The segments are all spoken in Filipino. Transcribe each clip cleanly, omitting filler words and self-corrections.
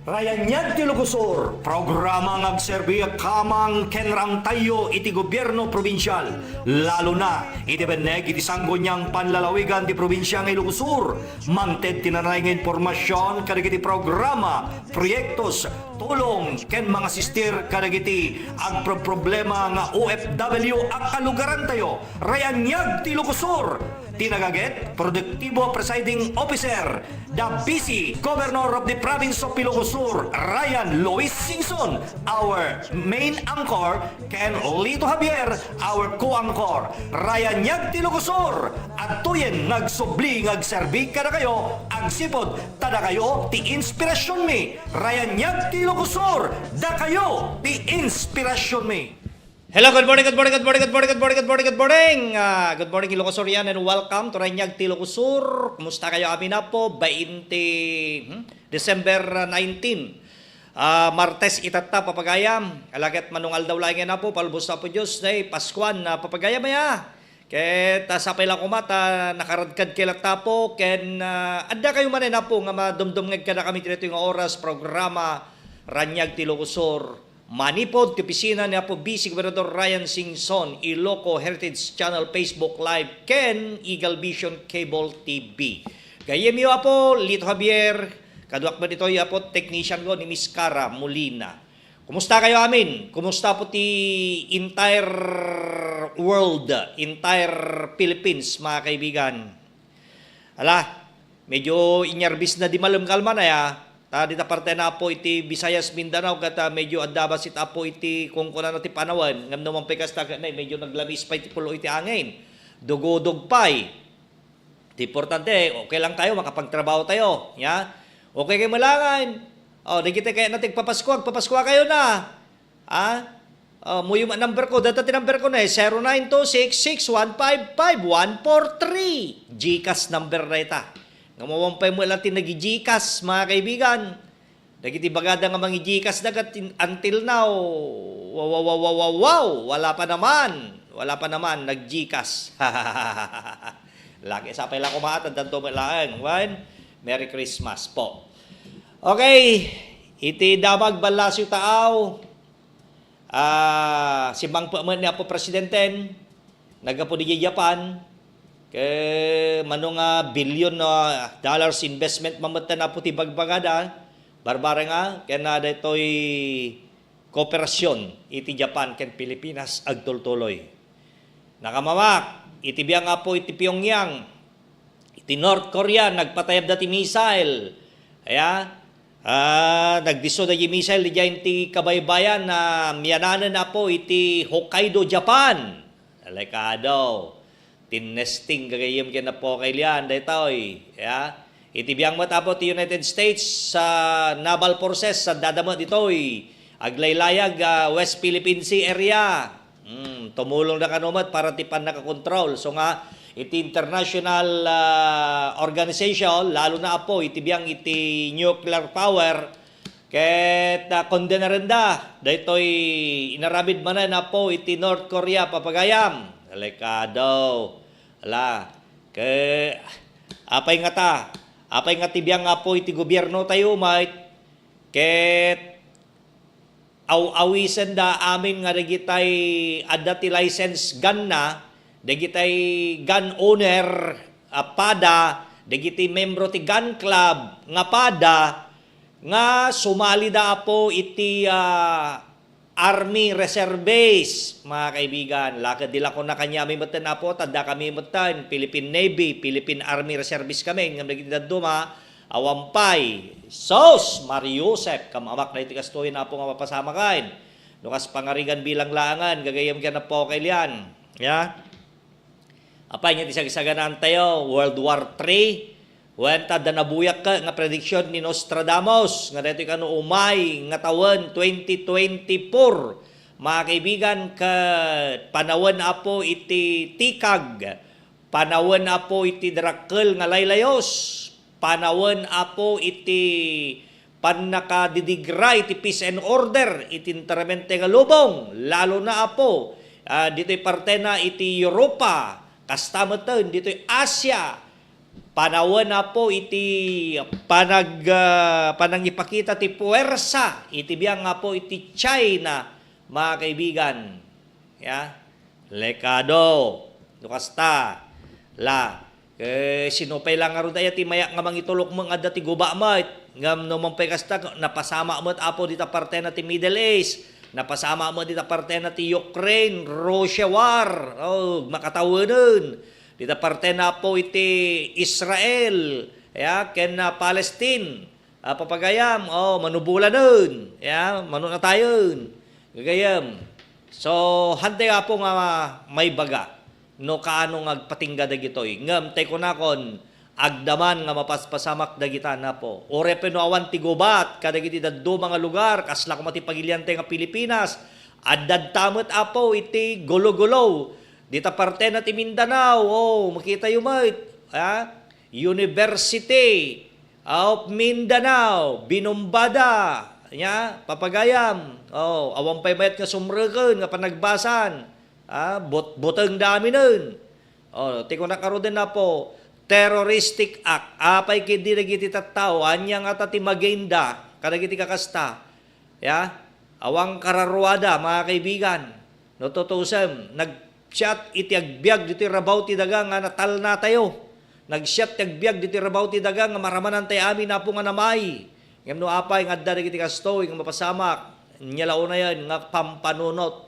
Ryanniag Ti Ilocos Sur, programa ngagserbi kamang kenrang tayo iti gobyerno probinsyal. Lalo na, iti beneg iti sanggo niyang panlalawigan ti probinsya ng Ilocos Sur. Mangted tinanay ng informasyon kadagiti programa, proyektos, tulong ken mga sister kadagiti agproblema nga OFW ang kalugaran tayo. Ryanniag Ti Ilocos Sur, tinagaget, Produktibo Presiding Officer, the busy Governor of the Province of Ilocos Sur, Ryan Luis Singson, our main anchor, Ken Lito Javier, our co-anchor, Ryanniag Ti Ilocos Sur, at tuyen nagsubli ngagserbi kada kayo, agsipod tada kayo ti inspirasyon mi, Ryanniag Ti Ilocos Sur, da kayo ti inspirasyon mi. Hello, good morning, good morning, good morning, good morning, good morning, good morning, good morning. Good morning, Ilocos Surian, and welcome to Ryanniag Ti Ilocos Sur. Kumusta kayo? Amin na po, 20 December 19. Martes itata papagayam. Alagat manungal daw lang na po, palubos na po Diyos na Paskuan na papagayam maya. Ket sapay lang kumata, nakaradkad kailat tapo, ken adda kayo manin na po nga madumdumngag ka na kami dito yung oras, programa Ryanniag Ti Ilocos Sur. Manipod, opisina ni Apo Vice Gobernador Ryan Singson, Iloco Heritage Channel Facebook Live, Ken Eagle Vision Cable TV. Gayem yo Apo, Lito Javier, kaduak ba dito yung Apo, technician ko ni Miss Cara Molina. Kumusta kayo amin? Kumusta po ti entire world, entire Philippines, mga kaibigan? Ala, medyo inyarbis na di malum kalma na ya. Dita parte na po iti Visayas Mindanao kata medyo adaba sit apo iti kung kunano ti panawan ngam naman pikas taga na medyo naglamis pa iti pulo iti angin dugudog pay ti importante okay lang tayo makapagtrabaho tayo ya okay kayo malangan digite kaya natin papasko kayo na mo yung number ko data ti number ko na 092661554143 GCash number na ita. Ngamawampay mo lang tinagi-Gcash, mga kaibigan. Nagiti bagada nga mga Gcash dagat until now. Wow, wala pa naman nag-Gcash. Lagi sapay lang kumaatan danto malaan. Merry Christmas po. Okay, iti damag balasyo taaw. Simbang pa man niya po presidenten. Nagapo di Japan. Manong billion dollars investment mamata na puti bagbagada barbara nga kaya na dito'y kooperasyon iti Japan ken Pilipinas agtultuloy. Nakamamak iti biya nga po iti Pyongyang iti North Korea nagpatayab dati missile nagdiso da yung missile di dyan iti kabaybayan na miyananan na po iti Hokkaido, Japan. Alekado tinesting gagayim kaya na po kailan daytoy itibiyang matapot ti United States sa naval forces sa dadama ditoy aglaylayag West Philippine Sea area tumulong na kanumat para tipan nakakontrol so nga iti international organization lalo na po itibiyang iti nuclear power ket kondena renda daytoy inarabid manan na po iti North Korea papagayam Lekado. Ala. Apay nga tibiyang nga po iti gobyerno tayo mait. Ket awisen da amin nga dagitay adda ti license gun na, dagitay gun owner pada, dagiti membro ti gun club nga pada nga sumali da po iti Army Reserve Base, mga kaibigan. Lakad dila ko na kanya may matan na po, tanda kami matan, Philippine Navy, Philippine Army Reservice kami, nga nagiging duma, awampay, sos, Mariusep, kamamak na itikastuhin na po nga mapasama kain. Nukas pangarigan bilang langan, gagayam ka na po kailan. Apay niya tisag-isaganaan tayo, World War III, wenta da nabuyak ka nga prediksyon ni Nostradamus nga dito kanu umay nga taon 2024 mga kaibigan ka panawan apo iti tikag panawan apo iti drakkel nga laylayos panawan apo iti pannakadidigra iti peace and order iti interamente nga lubong lalo na apo dito'y parte na iti Europa kastamatan dito'y Asia Panawon na po iti panangipakita ti puwersa iti biyang nga po iti China, mga kaibigan. Ya. Lekado. Dukasta. La. Sinupay lang nga ron daya ti mayak nga mangitulok mo nga dati guba mat. Ngam no mampay kasta napasama mo apo dita parte na ti Middle East. Napasama mo dita parte na ti Ukraine, Russia war. Oh, makatawanan. Dita parte na po iti Israel, ya, ken na Palestine. Papagayam, manubulanon, ya, manunatayon. Gagayam. So, hante nga po nga may baga. No kaano ngagpatingga dagitoy. Ngam tay ko nakon agdaman nga mapaspasamak dagita na po. Orepen no awan ti gubat kadagiti daddo mga lugar kasla kumati pagilyante nga Pilipinas. Addad tamet apo iti gulo-gulo. Dita parte na ti Mindanao. Makita yu mait. University of Mindanao, binumbada. Ya, papagayam. Awang pay mayat nga sumreken nga panagbasan. Boteng dami nun. Tiko na karo din na po, terroristic act. Apay kindi nagiti tattao, anya nga tati magenda, kadagiti kakasta. Ya? Awang kararuada, mga kaibigan. No, tutusem, nag-shot iti agbyag dito rabaw ti daga nga natal na tayo. Nag-shot ti agbyag dito rabaw ti daga nga maramanan tayo amin na po nga namay. Ngam no apay, nga dagiti kasto, nga mapasamak. Nyalao na yan, nga pampanunot.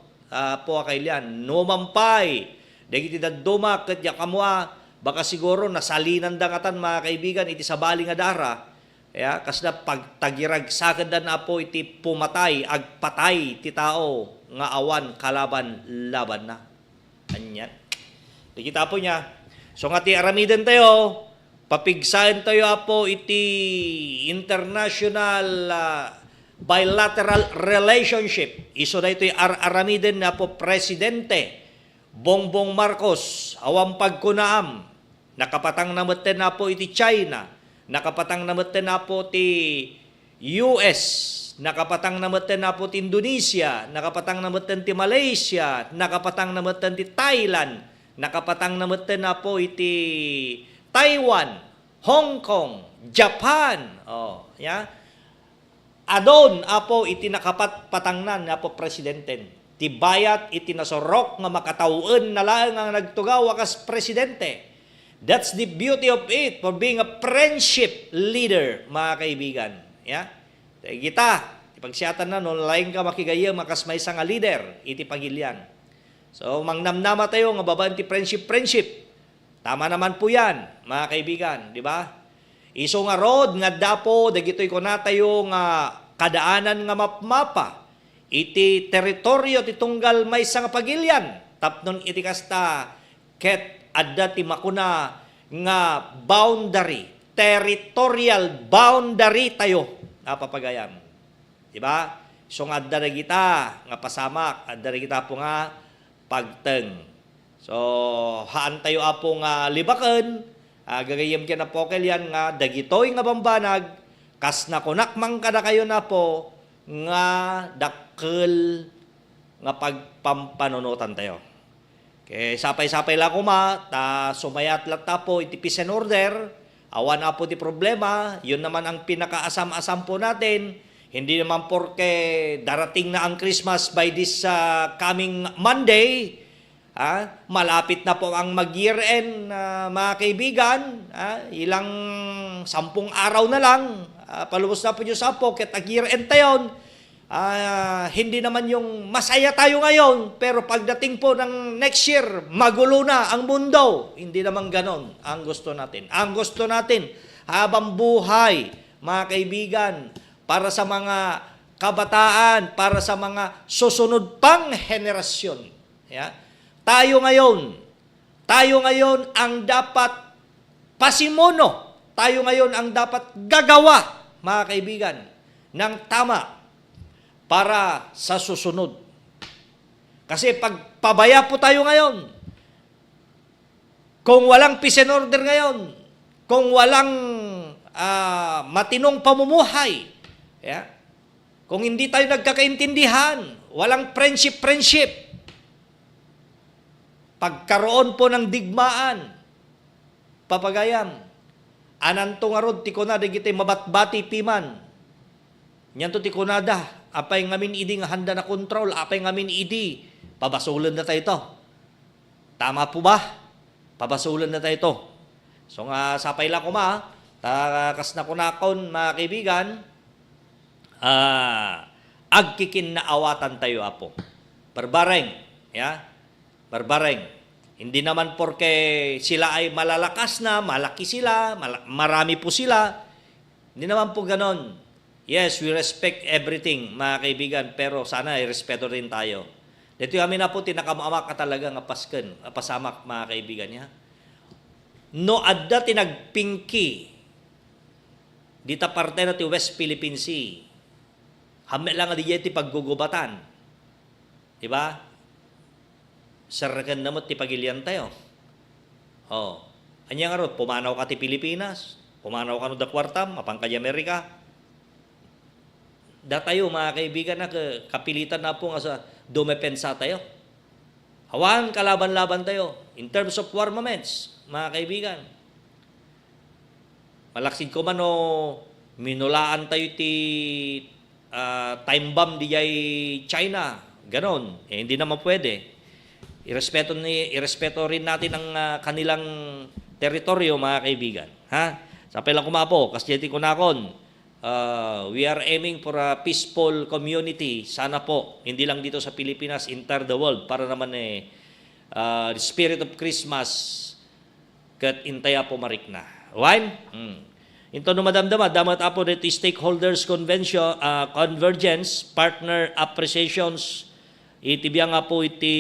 Po kailian numampay dagiti daduma ket yakamwa baka siguro nasalinan dangatan mga kaibigan iti sabali nga dara ya kasda pagtagiragsaken dan apo iti pumatay agpatay ti tao nga awan kalaban laban na anyan kita po niya so nga ti aramiden tayo papigsaen tayo apo iti international bilateral relationship. Iso na ito'y aramiden na po Presidente Bongbong Marcos, awang pagkunaam, nakapatang namutin na po iti China, nakapatang namutin na po ti US, nakapatang namutin na po ti Indonesia, nakapatang namutin ti Malaysia, nakapatang namutin ti Thailand, nakapatang namutin na po iti Taiwan, Hong Kong, Japan, adon apo iti nakapat patangnan apo presidenten. Ti bayat iti nasorok nga makatawen na lang ang nagtugaw akas presidente. That's the beauty of it for being a friendship leader, mga kaibigan. Ya? Kita, ipagsiyatan na noon laing ka makigayam akas may nga leader iti pagilyan. So mangnamnama tayo nga babaan ti friendship. Tama naman po 'yan, mga kaibigan, di ba? Iso nga rod nga dapo dagitoy ko natayo nga kadaanan nga mapmapa iti teritoryo ti tunggal maysa nga pagilyan tapnon iti kasta ket adda ti makuna nga boundary, territorial boundary tayo napapagayam. Di ba? So nga adda kita nga pasamak, adda kita po nga pagteng. So haan tayo apo nga libaken. Gagayam kya na po yan nga dagitoy nga bambanag kas na kunakmang kada kayo na po nga dakkel nga pagpampanunutan tayo. Kaya sapay-sapay lang kuma ta sumayat lang ta po iti peace and order awan na po di problema yun naman ang pinakaasam-asam po natin hindi naman porke darating na ang Christmas by this coming Monday. Malapit na po ang mag-year-end, mga kaibigan. Ilang 10 araw na lang. Palubos na po Diyos po, ket ag-year-end tayo. Hindi naman yung masaya tayo ngayon, pero pagdating po ng next year, magulo na ang mundo. Hindi naman ganon ang gusto natin. Ang gusto natin, habang buhay, mga kaibigan, para sa mga kabataan, para sa mga susunod pang henerasyon. Tayo ngayon ang dapat pasimuno. Tayo ngayon ang dapat gagawa, mga kaibigan, ng tama para sa susunod. Kasi pag pabaya po tayo ngayon, kung walang peace and order ngayon, kung walang matinong pamumuhay, kung hindi tayo nagkakaintindihan, walang friendship, pagkaroon po ng digmaan, papagayam, Ananto nga rod, ti kunada, giti mabatbati piman. Nyan to ti kunada, apay ngamin idi nga handa na kontrol, apay ngamin idi, pabasulan na tayo ito. Tama po ba? Pabasulan na tayo ito. So nga, sapay lang ko takas na kunakon, mga kaibigan, agkikin na awatan tayo, apo. Barbareng, ya? Barbareng. Hindi naman porke sila ay malalakas na, malaki sila, marami po sila. Hindi naman po ganon. Yes, we respect everything, mga kaibigan, pero sana i-respeto rin tayo. Dito kami na po, tinakamamak ka talaga nga pasken, pasamak, mga kaibigan niya. No, adda tinagpingki, dita parte na ti West Philippine Sea. Hame lang nga di ti paggugubatan. Diba? Sarakan namot ti pagilian tayo. Oh. Anya nga ro, pumanaw ka ti Pilipinas, pumanaw ka no da kwartam, mapang ka di Amerika. Da tayo, mga kaibigan, na kapilitan na po nga sa dumepensa tayo. Hawan, kalaban-laban tayo. In terms of armaments, mga kaibigan. Malaksid ko man o minulaan tayo ti time bomb di jay China. Ganon. Hindi naman pwede. Irespeto rin natin ang kanilang teritoryo, mga kaibigan. Ha? Sapay lang kumapo, kasi ko nakon. We are aiming for a peaceful community. Sana po, hindi lang dito sa Pilipinas, entire the world, para naman the spirit of Christmas kat intaya po marikna. Wine? Ito no madamdama, damat apo dito stakeholders convention, convergence, partner appreciations, itibiyang nga po iti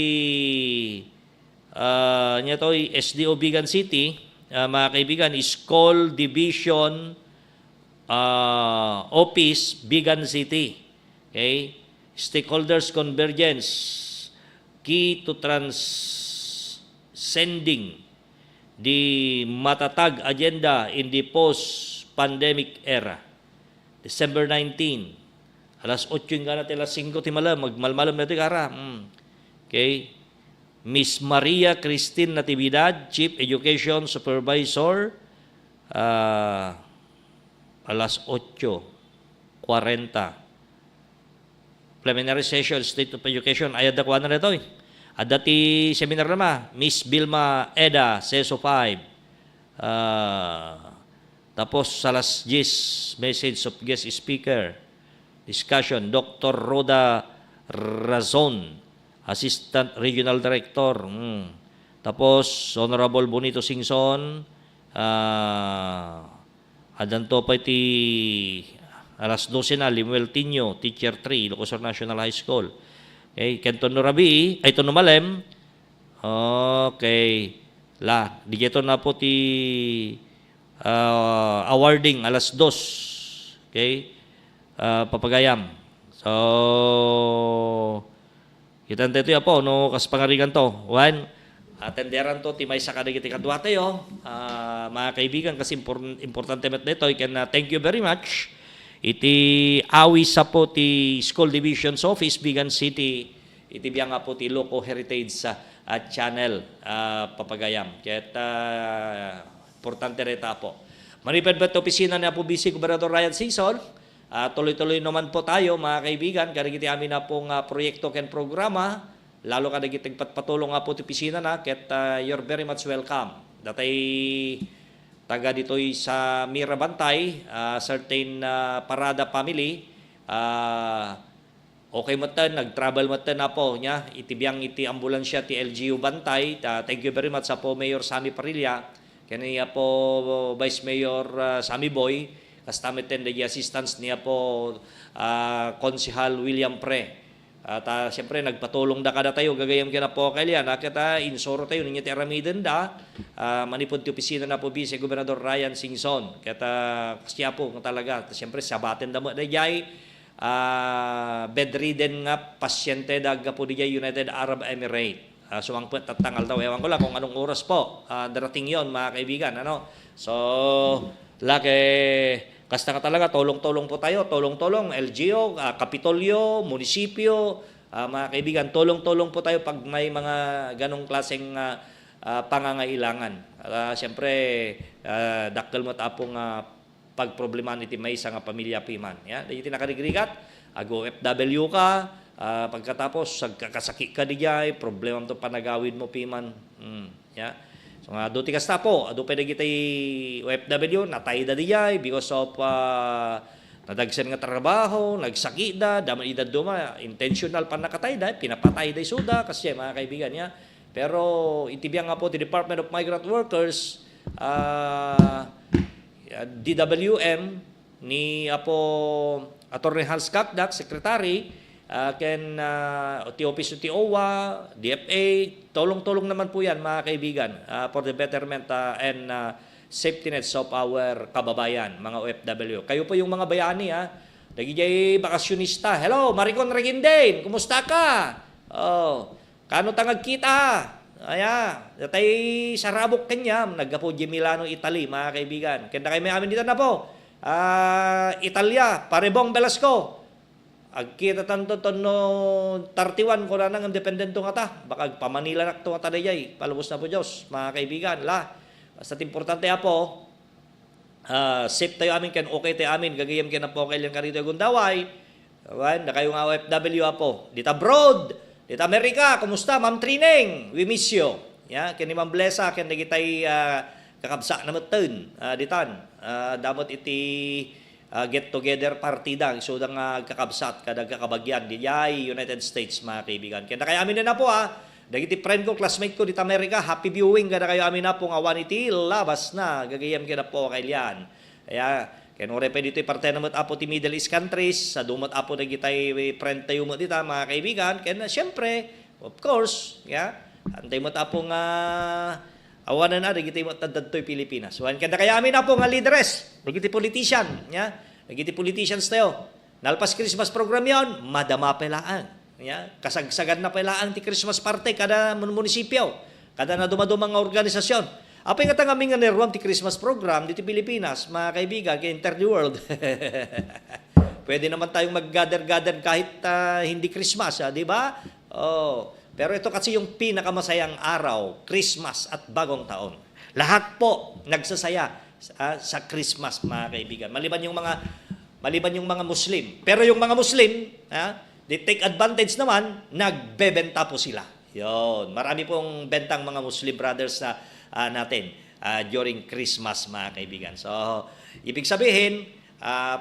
niya to, SDO Bigan City, mga kaibigan, School Division Office, Bigan City. Okay? Stakeholders convergence, key to transcending the matatag agenda in the post-pandemic era. December 19, alas 8 yung gana alas 5 ti malam, magmalmalam na ito kara. Okay? Miss Maria Christine Natividad, Chief Education Supervisor, alas 8:40. Preliminary session, State of Education, ayad na kuha na ito eh. At dati seminar naman, Miss Vilma Eda, CESO 5. Tapos alas 10, message of guest speaker. Discussion, Dr. Roda Razon, Assistant Regional Director. Tapos, Honorable Bonito Singson, adanto pa iti alas 12 na, Limuel Tinio, Teacher 3, Ilocos Sur National High School. Okay, Kenton Norabi, ay ito numalem. Okay. Digeto na po ti awarding, alas 2. Okay. Papagayam. So, kitan tayo po, no, kas pangarigan to. One, atenderan to, timay sa kadagiti kadwa tayo. Mga kaibigan, kasi importante met nito, I can thank you very much. Iti awi sa po ti School Division's Office, Bigan City, iti biya nga po ti Loco Heritage Channel, papagayam. Kaya importante rita po. Manipad ba't opisina na po Vice Gobernador Ryan Singson, tuloy-tuloy naman po tayo, mga kaibigan, karigiti amin na pong proyekto ken programa, lalo ka nagiting patulong nga po ti opisina na, ket you're very much welcome. Datay taga dito'y sa Mirabantay, certain Parada family, okay matan, nag-travel matan na po niya, itibiyang iti ambulansya ti LGU Bantay. Thank you very much sa po Mayor Sammy Parilla, kaniya po Vice Mayor Sammy Boy, kastamiten the assistance niya po Konsihal William Pre. At siyempre, nagpatulong da kada tayo, gagayam ka na po kaya nakita, insoro tayo, ninyo ti aramiden da, manipod ti opisina na po Vice Gobernador Ryan Singson. Kaya kasya po talaga, siyempre, sabatin da mo, da jay, bedridden nga, pasyente da po di jay United Arab Emirates. Sumang po tatangal daw, ewan ko lang kung anong oras po, darating yon, mga kaibigan, ano. So, laki, kasta ka talaga, tulong-tulong po tayo, tulong-tulong, LGO, Kapitolyo, munisipyo, mga kaibigan, tulong-tulong po tayo pag may mga ganong klaseng pangangailangan. Siyempre, dakkel mo tapong pagproblema iti may sa nga pamilya piman. Ya, iti nakarigrigat, OFW ka, pagkatapos sagkakasakit ka dijay, problema to panagawin mo piman. Ya. So nga do tikas tapo, ado pwede kitay OFW natay da dijay because of nadagsen nga trabaho, nagsakit da, daman edad duma, intentional pa nakatay da, pinapatay da suda kasi mga kaibigan niya. Pero itibiyang nga po ti Department of Migrant Workers, DWM ni Apo Attorney Hans Kakdak, Secretary, ken ti Office ti OWA, DFA, tulong-tulong naman po yan mga kaibigan for the betterment and safety nets of our kababayan, mga OFW. Kayo po yung mga bayani nagijay bakasyonista. Hello, Maricon Reguindin, kumusta ka? Oh, kano tangag kita? Datay sarabok kanya, naggapo di Milano, Italy, mga kaibigan. Kenda kayo may amin dito na po. Italia, Parebong Velasco. Agkita tanto no 31 ko na ng independento nga ta. Baka pamanila na ito nga taday, palubos na po Diyos, mga kaibigan. Basta't importante po, safe tayo amin, kan okay tayo amin, gagayam ka na po kailan ka rito yung gundaway. Na kayong OFW po. Dito abroad, dito Amerika, kumusta? Ma'am Trining, we miss you. Kani Ma'am Blesa, kan nagitay kakabsa na matun. Ditan, damot iti get-together partida. So, dang kakabsat, kadag kakabagyan. Dijay, United States, mga kaibigan. Kaya kaya amin na po dagiti friend ko, classmate ko dito Amerika, happy viewing. Kada kayo amin na po nga awan iti, labas na. Gagayam ka na po kailan. Kaya, kaya nung repe dito parte naman apo ti Middle East countries, sa dumot apo na gitay friend tayo mo dito, mga kaibigan. Kaya syempre, of course, antay mo apo nga awanan na, nagiti mo tadadtoy Pilipinas. So, kaya kaya amin na po nga leaders, nagiti politician, nagiti politicians tayo. Nalpas Christmas program yon, madama pelaan. Kasagsagan na pelaan ti Christmas party kada munisipyo, kada na dumadumang organisasyon. Apa yung nga nga nerwam ti Christmas program dito Pilipinas, mga kaibigan, kay Inter the World. Pwede naman tayong mag-gather-gather kahit hindi Christmas, di ba? Pero ito kasi yung pinakamasayang araw, Christmas at Bagong Taon. Lahat po nagsasaya sa Christmas, mga kaibigan. Maliban yung mga Muslim. Pero yung mga Muslim, they take advantage naman, nagbebenta po sila. Yon, marami pong bentang mga Muslim brothers natin during Christmas, mga kaibigan. So, ibig sabihin,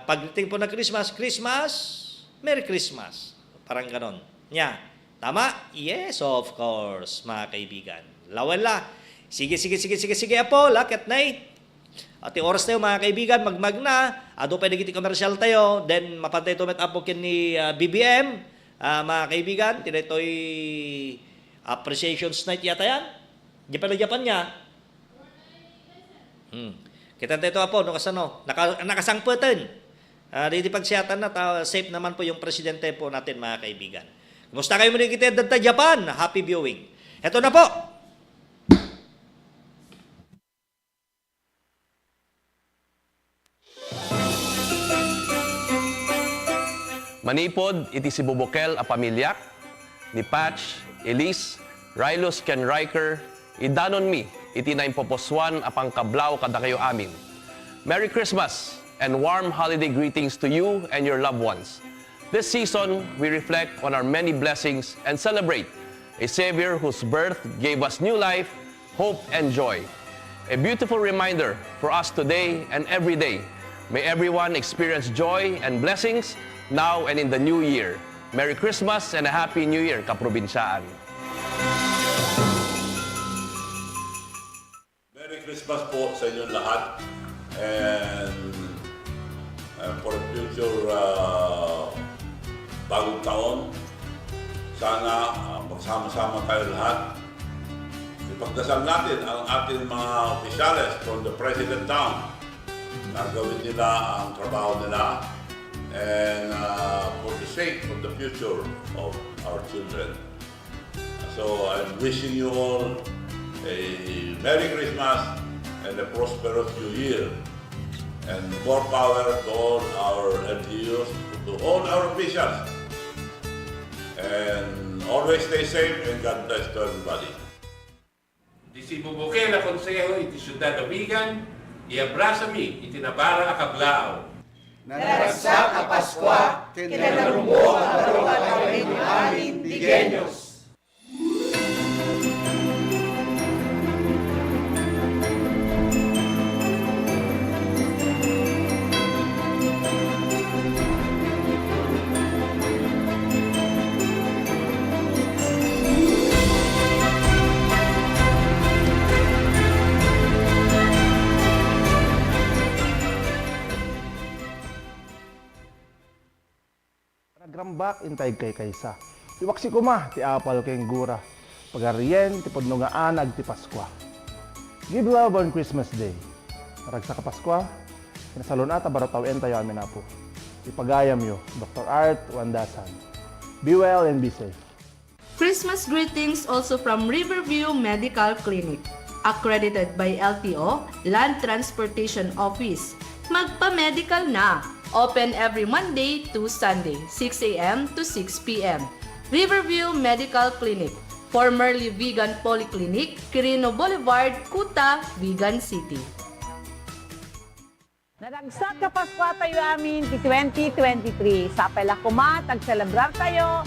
pagdating po na Christmas, Merry Christmas. Parang ganon. Tama? Yes, of course, mga kaibigan. Lawala. Sige po, lakit na At oras tayo, mga kaibigan, magmag na. Ado pwede kiti commercial tayo. Then, mapantay ito met apo ni BBM. Mga kaibigan, tinito'y appreciations night yata yan. Di pa na Japan niya. Kita tayo po, nakasangputan. Di pagsiyatan na, safe naman po yung presidente po natin, mga kaibigan. Kumusta kayo muli kita data Japan? Happy viewing. Ito na po. Manipod, iti si Bubukel a pamilyak, ni Patch, Elise, Rylos ken Riker, idanon mi, iti na impoposwan apang kablaw kada kayo amin. Merry Christmas and warm holiday greetings to you and your loved ones. This season, we reflect on our many blessings and celebrate a Savior whose birth gave us new life, hope, and joy. A beautiful reminder for us today and every day. May everyone experience joy and blessings now and in the new year. Merry Christmas and a Happy New Year, kaprobinsyaan. Merry Christmas po sa inyong lahat. And for the future bagong taon, sana magsama-sama tayo lahat. Ipagdasal natin ang ating mga opisyales from the President down na gawin nila ang trabaho nila and for the sake of the future of our children. So I'm wishing you all a Merry Christmas and a prosperous New Year. And more power to all our LGUs, to all our officials. And always stay safe and God bless to everybody. This si bubuke na konseho iti syudad Abigan, iabrasami iti nabara akablao. Naragsak a Paskwa, kinanarumbo ang barong at kawin amin Digenyos. Nagrambak intay kay kaysa. Iwaksi ko ma, ti apal kay gura. Pagarien, ti podnungaan, ag ti Paskwa. Give love on Christmas Day. Naragsa ka Paskwa, kinasalon at abaratawen tayo amin na po. Ipagayam yo, Dr. Art Wandasan. Be well and be safe. Christmas greetings also from Riverview Medical Clinic, accredited by LTO, Land Transportation Office. Magpa-medical na! Open every Monday to Sunday, 6 a.m. to 6 p.m. Riverview Medical Clinic, formerly Vegan Polyclinic, Quirino Boulevard, Kuta, Vegan City. Naragsak ka Paskwa tayo amin ti 2023. Sa pelakuma, tag-celebrar tayo,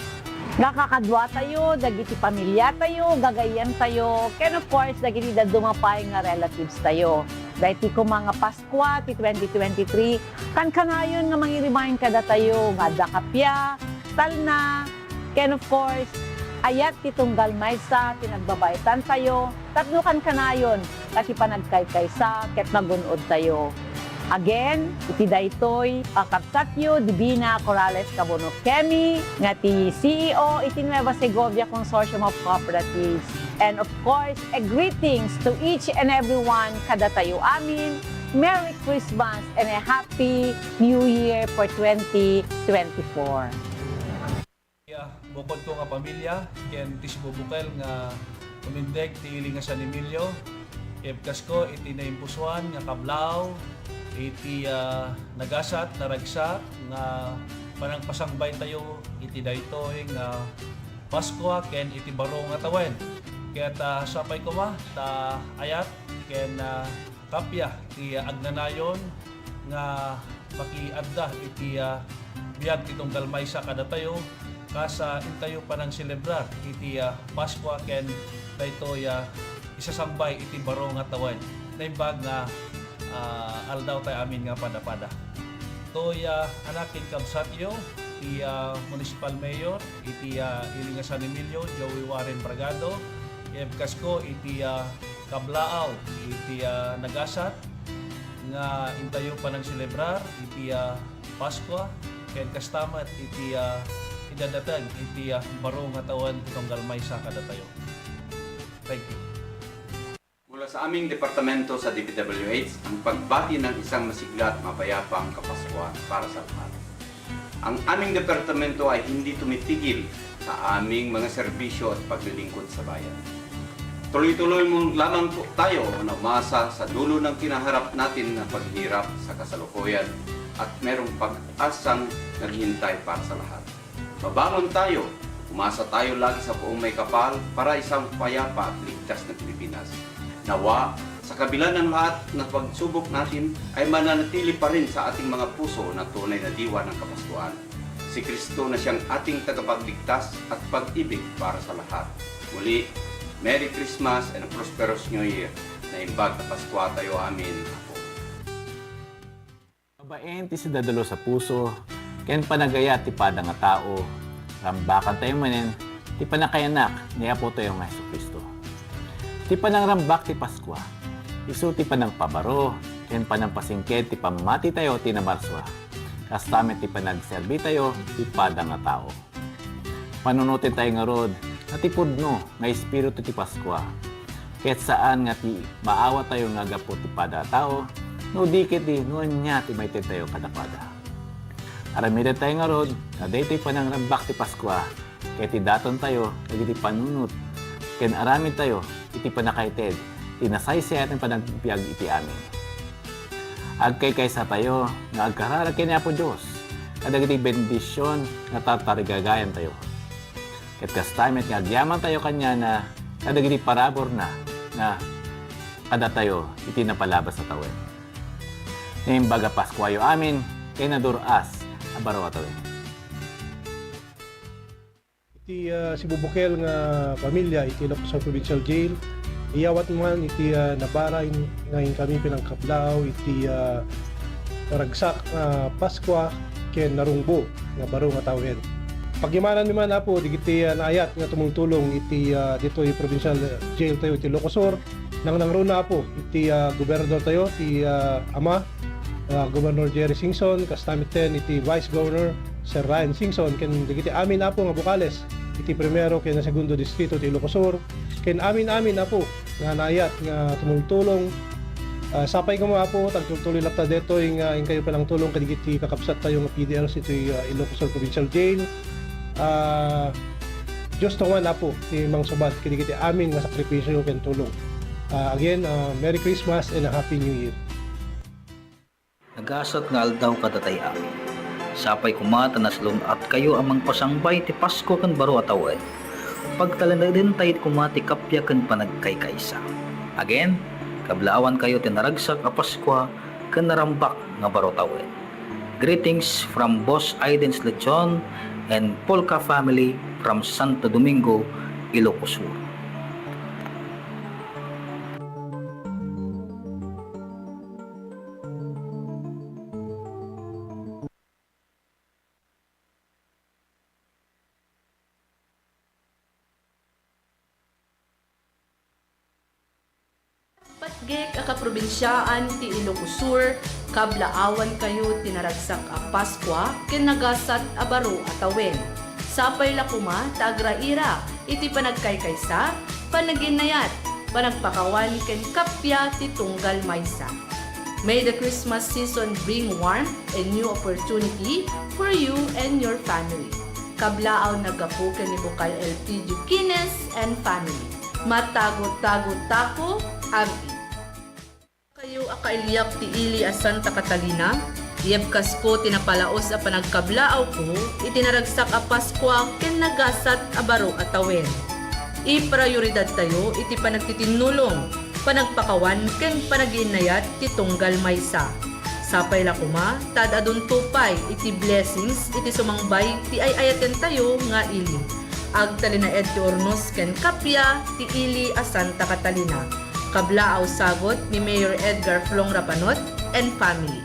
nakakadwa tayo, dagiti pamilya tayo, gagayan tayo, and of course, dagiti dadumapay nga relatives tayo. Dahil ti ko mga Paskwa, ti 2023, kan kanayon nga mangi-remind kada tayo, nga dakapya, talna, and of course, ayat ti tunggal maysa, tinagbabaytan tayo, tatlo kan kanayon, kasi panagkay-kaysa, ket nagunod tayo. Again, iti daytoy Kapsatyo Divina Corrales Cabono Kemi nga ti CEO iti Nueva Segovia Consortium of Cooperatives. And of course, a greetings to each and everyone kada tayo amin. Merry Christmas and a Happy New Year for 2024. Bukod ko nga pamilya, ken tis bubukel nga tumindeg ti ili nga San Emilio. Epkas ko iti naimpusuan nga kablaw, iti nagasat, naragsak, nga panang pasangbay tayo, iti daytoy nga Paskwa, ken iti baro nga tawen. Kaya sapay ko ma, ta ayat, ken kapya, ti agnanayon, nga makiadda, iti biyag itong galmaysa kada tayo, kasa intayo pa ng celebrar, iti Paskwa, ken daytoy isasambay, iti baro nga tawen. Naimbag nga aldaw tayo amin nga pada-pada. Toy anakin Kabsatyo, iti Municipal Mayor, iti ili nga San Emilio, Joey Warren Bragado, Ebkas ko, iti Kablaaw, iti Nagasat, nga intayo pa ng celebrar, iti Paskwa, ken kastamat, iti idadatag, iti baro nga tawan, itong galmay sa kada tayo. Thank you. Mula sa aming departamento sa DPWH, ang pagbati ng isang masigla at mapayapang Kapaskuhan para sa lahat. Ang aming departamento ay hindi tumitigil sa aming mga serbisyo at paglilingkod sa bayan. Tuloy-tuloy mo lamang po tayo na umasa sa dulo ng kinaharap natin na paghirap sa kasalukuyan at merong pag-asang naghihintay para sa lahat. Babangon tayo, umasa tayo lagi sa buong may kapal para isang payapa at ligtas na Pilipinas. Nawa, sa kabila ng lahat na pagsubok natin ay mananatili pa rin sa ating mga puso na tunay na diwa ng Kapaskuhan. Si Kristo na siyang ating tagapagligtas at pag-ibig para sa lahat. Muli, Merry Christmas and a prosperous New Year. Naimbag na Paskwa tayo amin. Mabaen ti si dadalo sa puso, ken panagaya ti pada nga tao, rambakan tayo manen, ti panakayanak ni Apo tayo nga Jesucristo. Ti panangrambak ti Paskwa, isu ti panang pabaro, ken panang pasingked ti pamati tayo ti namarswa. Kastamet ti panagserbi tayo ti pada nga tao. Panunutin tayo nga rod, at ipudno nga espiritu ti Paskwa. Ket saan nga ti maawa tayo nga gapo ti pada tao, no dikit ti noon niya ti may tayo kadapada. Aramida tayo nga rod, na day ti panangrambak ti Paskwa, ket ti daton tayo, iti panunot, ken aramid tayo, iti panakaited, tinasaysayan ang panagpiyag iti amin. Agkay kaysa tayo, nga agkararag kini Apo Diyos, kadag iti bendisyon nga tatarigagayan tayo. Ket kastamet nga agyaman tayo kanya na kadag iti parabor na, nga kada tayo iti napalabas sa tawen. Ngayon baga Paskwayo amin, kay naduras abaro atawin. Iti sibubukel nga pamilya iti Ilocos Sur Provincial Jail. Iyawat man iti nabara ngayon kami pinangkablaw iti ragsak Paskwa ken narungbo nga baro nga tawen. Pagimanan mi man apo digiti naayat nga tumultulong iti dito i provincial jail tayo iti Ilocos Sur nang nangruna apo iti gobernador tayo iti ama Governor Jerry Singson kastamiten iti Vice Governor Sir Ryan Singson ken digiti amin apo nga bukales iti primero ken segundo distrito iti Ilocos Sur ken amin apo nga naayat nga tumultulong sapay ko mga po, tagtuloy lang ta dito yung kayo palang tulong kadigiti kakapsat tayo ng PDL sa Ilocos Sur Provincial Jail. Diyos tungan na po ni Mang Subat kadigiti amin nga sakripisyo yung tulong. Again, Merry Christmas and a Happy New Year. Nagasat nga aldaw kadatay amin. Sapay kumata naslong at kayo amang pasangbay ti Pasko kan baro ataway. Pagtalanda din tayo kumati kapya kan panagkaykaysa. Again, kablaawan kayo tinaragsak a Paskwa ken narambak nga baro tawen. Greetings from Boss Aiden's Lechon and Polka family from Santo Domingo, Ilocos Sur. Patgek a kaprobinsyaan ti Ilocos Sur, kablaawan kayo tinaragsak a Paskwa, ken nagasat a baro atawen. Sapay lakuma ta agraira, iti panagkaykaysa, panaginayat, panagpakawan ken kapya ti tunggal maysa. May the Christmas season bring warmth and new opportunity for you and your family. Kablaaw nagapu ken ni Bukal LT Duquines and family. Matagot-tagot tako abi. Kayo akailiyak ti ili a Santa Catalina, iyabkas ko tinapalaos a panagkablaaw ko, itinaragsak a Paskwa ken nagasat a baro atawen. I-prioridad tayo iti panagtitinulong, panagpakawan ken panaginayat ti tunggal maysa. Sapay lakuma, tad adun tupay iti blessings iti sumangbay ti ayaten tayo nga ili. Agtalinaed ti ornos ken kapya ti ili a Santa Catalina. Kablaaw sagot ni Mayor Edgar Flong Rapanot and family.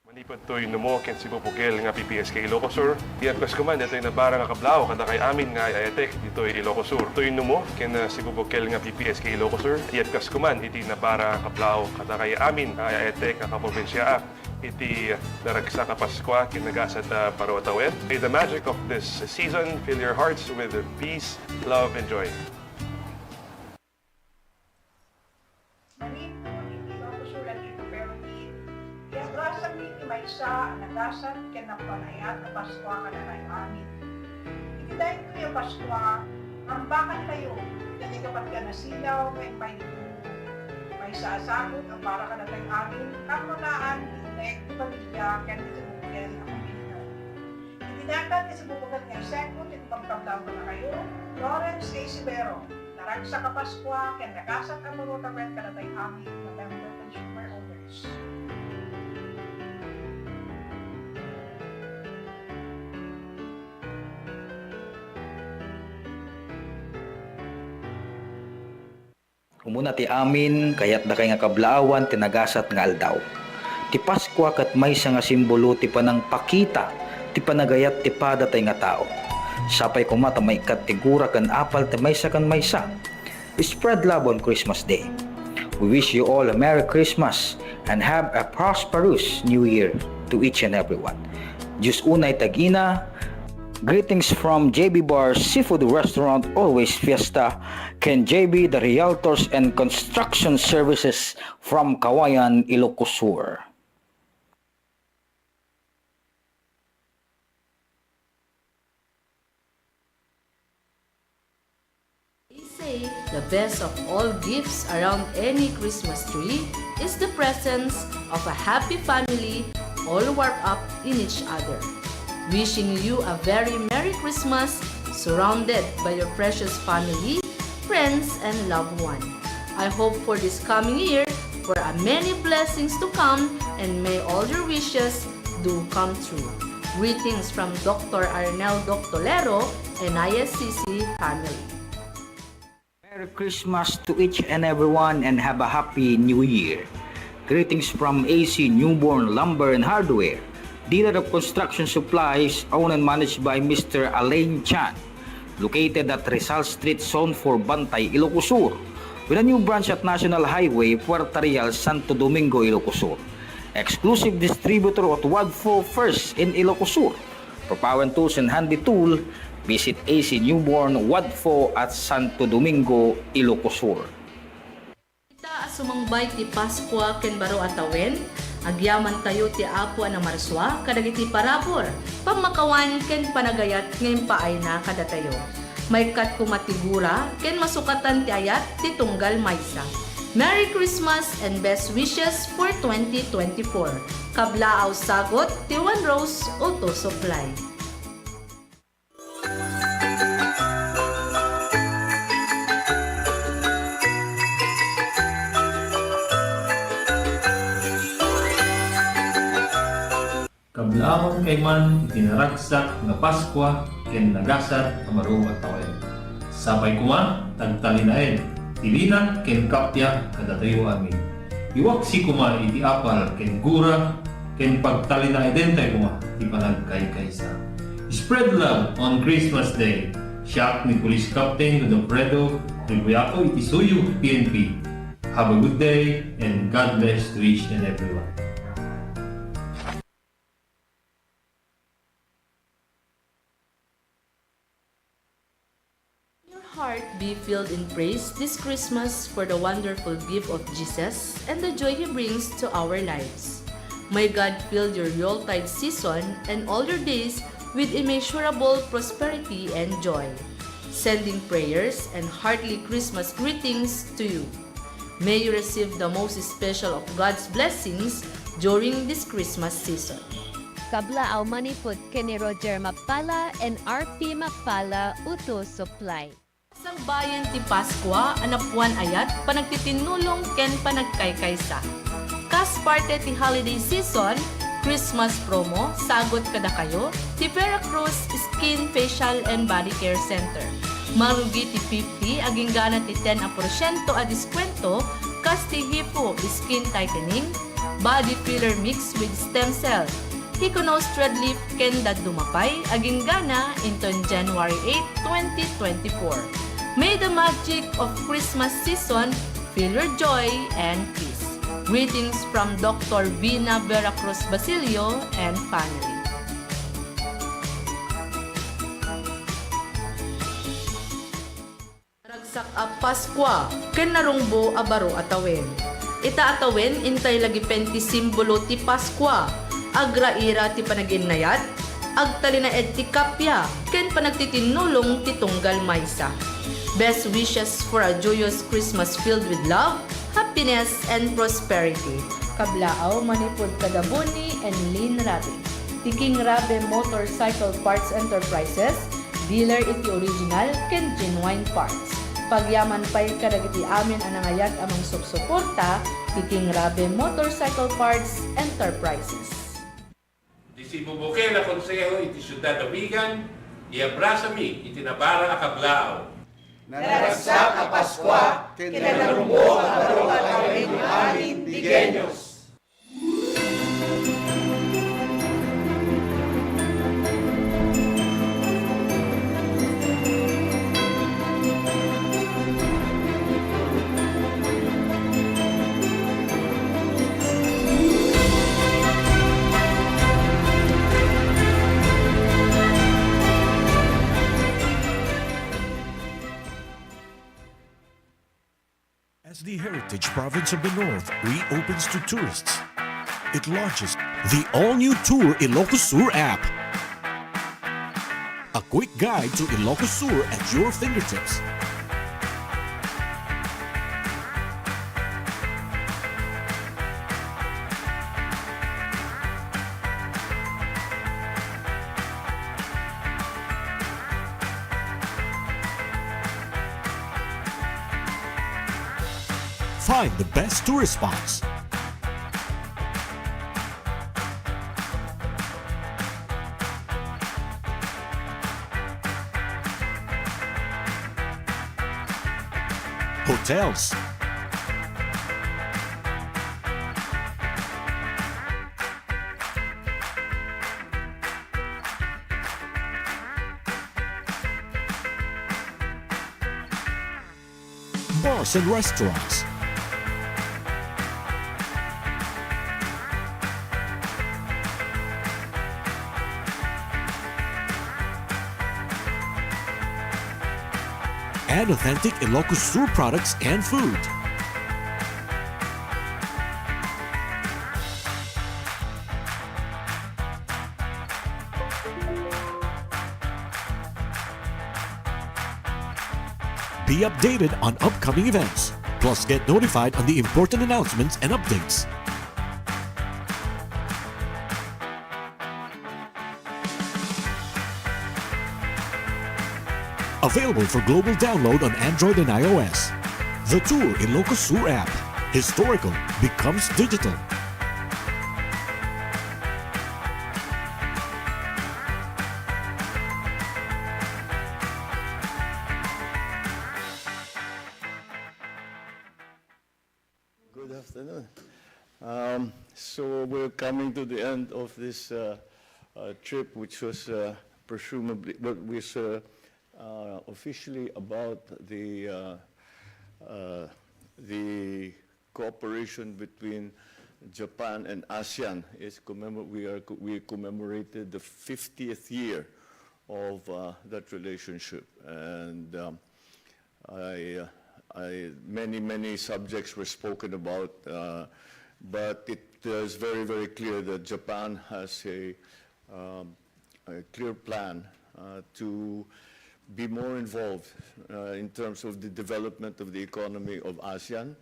Manipod to'y numo ken sibupugel nga PPSK Ilocos Sur. Iyagkas ko man, ito'y nabara nga kablaaw kada kay amin nga ayatek dito'y Ilocos Sur. To'y numo ken sibupugel nga PPSK Ilocos Sur. Iyagkas ko man, iti nabara nga kablaaw kada kay amin nga ayatek nga kaprobinsya iti naragsak a Paskwa ken nagasat baro atawen. May the magic of this season fill your hearts with peace, love, and joy. Sa nagasan ken napanayat na Paskwa kanay amin. Itidayin ko yung Paskwa, rambakan kayo, yan kapat ka na silaw, may saasagot, ang para ka na tayo amin, kamunaan, inek, pamilya, ken isibubugan ang pamilya. Itinakan isibubugan nga sekund, itipagpagdaw ko na kayo, Lawrence A. Sibero, naragsa ka Paskwa, ken nagasat ang marutamen ka na tayo amin, November Consumer Owners. Umuna ti amin, kayat da kay nga kablaawan tinagasat nga aldaw. Ti Paskwa kat maysa nga simbolo ti panang pakita, ti panagayat ti padatay nga tao. Sapay kumata may kat ti gura kan apal ti maysa kan maysa. Spread love on Christmas Day. We wish you all a Merry Christmas and have a prosperous New Year to each and everyone. Diyos unay tagina. Greetings from JB Bar Seafood Restaurant, always fiesta. Ken JB, the Realtors and Construction Services from Kawayan, Ilocos Sur. They say the best of all gifts around any Christmas tree is the presence of a happy family all wrapped up in each other. Wishing you a very Merry Christmas surrounded by your precious family, friends, and loved one. I hope for this coming year for a many blessings to come and may all your wishes do come true. Greetings from Dr. Arneldo Tolero and ISCC family. Merry Christmas to each and everyone and have a happy new year. Greetings from AC Newborn Lumber and Hardware, dealer of construction supplies owned and managed by Mr. Alain Chan, located at Rizal Street, Zone 4, Bantay, Ilocos Sur, with a new branch at National Highway, Puerto Real, Santo Domingo, Ilocos Sur. Exclusive distributor of Wadfo First in Ilocos Sur. For power and tools and handy tool, visit AC Newborn Wadfo at Santo Domingo, Ilocos Sur. Sumangbay ti Paskwa ken baro atawen, agyaman tayo ti apo na marswa, kadagiti parabor, pamakawan ken panagayat ngayon paay na kada tayo. May kat kumatigura ken masukatan ti ayat ti tunggal maysa. Merry Christmas and best wishes for 2024. Kablaaw sagot ti One Rose Auto Supply. Kablaon kay man itinaragsak nga Paskwa ken nagasat ang baro at tawen. Sapay kuma tagtalinaen, tilina ken kaptya kada tayo amin. Iwak si kuma iti apal ken gura ken pagtalinaen din tayo kuma di panagkaykaysa. Spread love on Christmas Day. Siya ni Police Captain Godofredo Ribuyaco iti Suyo PNP. Have a good day and God bless to each and everyone. Heart be filled in praise this Christmas for the wonderful gift of Jesus and the joy He brings to our lives. May God fill your Yuletide season and all your days with immeasurable prosperity and joy. Sending prayers and heartily Christmas greetings to you. May you receive the most special of God's blessings during this Christmas season. Kablaaw manipod kini Roger Mapala and RP Mapala Auto Supply. Sang bayan ti Paskwa, anapuan ayat, panagtitinulong ken panagkaykaysa. Kas parte ti holiday season, Christmas promo, sagot kada kayo, ti Veracruz Skin, Facial and Body Care Center. Marugi ti 50, aging gana ti 10% a diskwento, kas ti Hipo Skin Tightening, Body Filler Mix with Stem Cell, Hiconos Thread Leaf ken Dadumapay, aging gana into January 8, 2024. May the magic of Christmas season fill your joy and peace. Greetings from Dr. Vina Veracruz Basilio and family. Ragsak a Paskwa, ken narungbo a baro atawen. Ita atawen, intay lagi penti simbolo ti Paskwa, agraira ti panaginayat, agtalinaed ti kapya, ken panagtitinulong ti tunggal maysa. Best wishes for a joyous Christmas filled with love, happiness, and prosperity. Kablaaw, manipod kadabuni and Lin Rabe. Tiking Rabe Motorcycle Parts Enterprises, dealer iti original ken genuine parts. Pagyaman pa'y kadagiti amin anangayat amang subsuporta, Tiking Rabe Motorcycle Parts Enterprises. Di si Bubuke na konseho iti syudad na Vigan, iabrasa mi iti nabara akablao. Naragsak a Paskwa, kinarumbo ang baro at awin amin Digenyos. As the Heritage Province of the North reopens to tourists, it launches the all-new Tour Ilocos Sur app. A quick guide to Ilocos Sur at your fingertips. Find the best tourist spots. Hotels. Bars and restaurants. And authentic Ilocos Sur products and food. Be updated on upcoming events, plus get notified on the important announcements and updates. Available for global download on Android and iOS. The Tour Ilocos Sur app. Historical becomes digital. Good afternoon. So we're coming to the end of this trip, which was presumably, was officially about the cooperation between Japan and ASEAN. We commemorated the 50th year of that relationship, and many subjects were spoken about, but it is very, very clear that Japan has a clear plan to be more involved in terms of the development of the economy of ASEAN,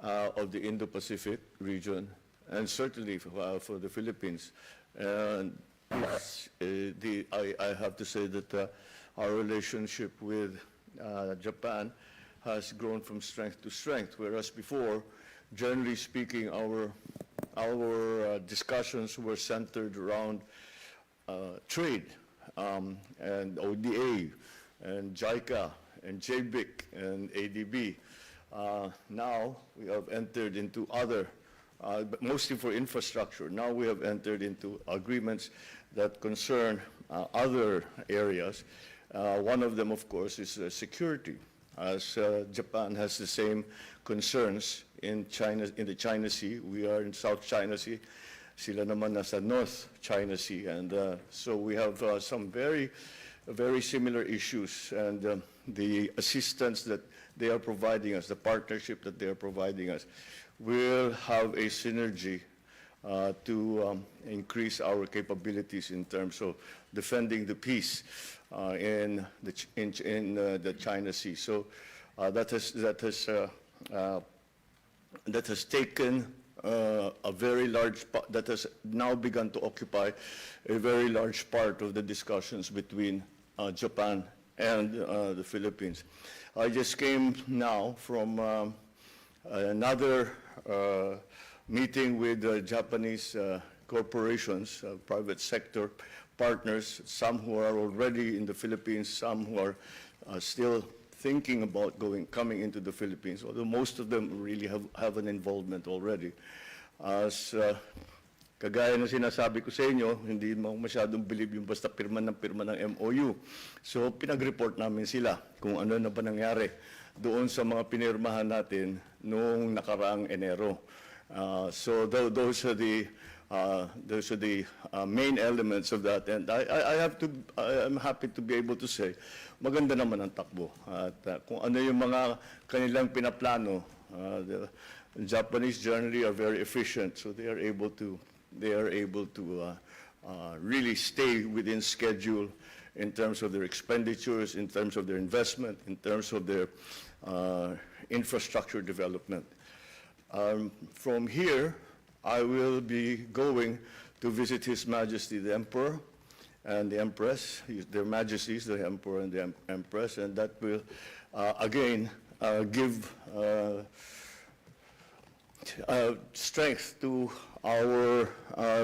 of the Indo-Pacific region, and certainly for the Philippines. And I have to say that our relationship with Japan has grown from strength to strength, whereas before, generally speaking, our discussions were centered around trade, and ODA, and JICA, and JBIC, and ADB. Now we have entered into other, but mostly for infrastructure. Now we have entered into agreements that concern other areas. One of them, of course, is security, as Japan has the same concerns in the China Sea. We are in South China Sea. Sila naman nasa North China Sea, and so we have some very similar issues, and the assistance that they are providing us, the partnership that they are providing us, will have a synergy to increase our capabilities in terms of defending the peace in the China Sea. So that has taken a very large part, that has now begun to occupy a very large part of the discussions between Japan and the Philippines. I just came now from another meeting with Japanese corporations, private sector partners, some who are already in the Philippines, some who are still thinking about coming into the Philippines, although most of them really have an involvement already. As kagaya na sinasabi ko sa inyo, hindi mo masyadong believe yung basta pirma ng MOU. So pinag-report namin sila kung ano na ba nangyari doon sa mga pinirmahan natin noong nakaraang Enero. So those are the main elements of that, and I'm happy to be able to say, maganda naman ang takbo. At kung ano yung mga kanilang pinaplano, the Japanese generally are very efficient, so they are able to really stay within schedule in terms of their expenditures, in terms of their investment, in terms of their infrastructure development. From here, I will be going to visit His Majesty the Emperor and the Empress, their Majesties, the Emperor and the Empress, and that will again give strength to our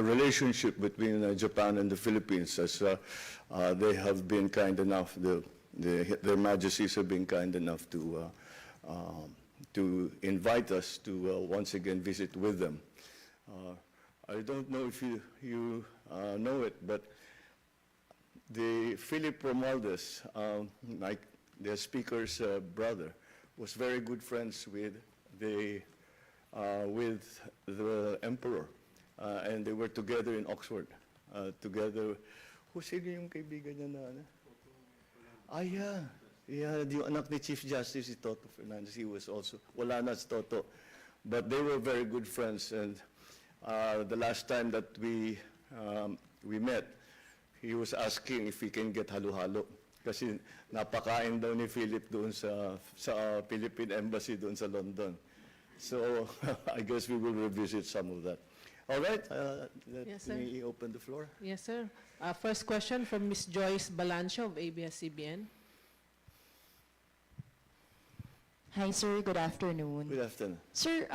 relationship between Japan and the Philippines, as they have been kind enough, their majesties have been kind enough to invite us to once again visit with them. I don't know if you know it, but the Philip Romualdez, like the speaker's brother, was very good friends with the emperor, and they were together in Oxford. Together, sino yung kaibigan niya na ano? Yeah. Yeah, yung anak ni Chief Justice, si Toto Fernandez, he was also, wala na si Toto. But they were very good friends, and the last time that we met, he was asking if we can get halo-halo. Kasi napakain daw ni Philip doon sa Philippine Embassy doon sa London. So I guess we will revisit some of that. All right, Yes, let sir. me open the floor. Yes, sir. First question from Ms. Joyce Balancho of ABS-CBN. Hi, sir. Good afternoon. Good afternoon. Sir,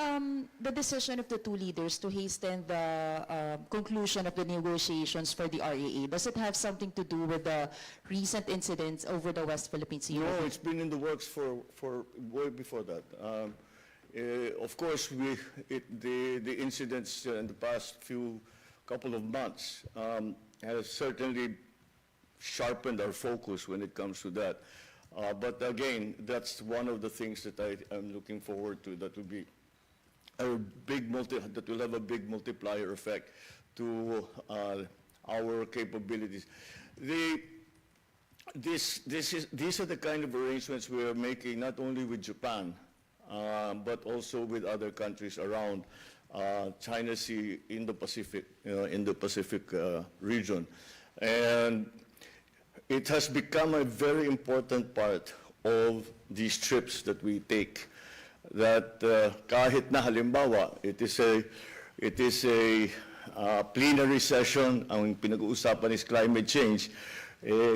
the decision of the two leaders to hasten the conclusion of the negotiations for the RAA, does it have something to do with the recent incidents over the West Philippine Sea? No, it's been in the works for way before that. Of course, the incidents in the past couple of months has certainly sharpened our focus when it comes to that. But again, that's one of the things that I am looking forward to. That will be that will have a big multiplier effect to our capabilities. These are the kind of arrangements we are making not only with Japan, but also with other countries around China Sea in the Pacific region, and it has become a very important part of these trips that we take. That kahit na halimbawa, it is a plenary session, ang pinag-uusapan is climate change,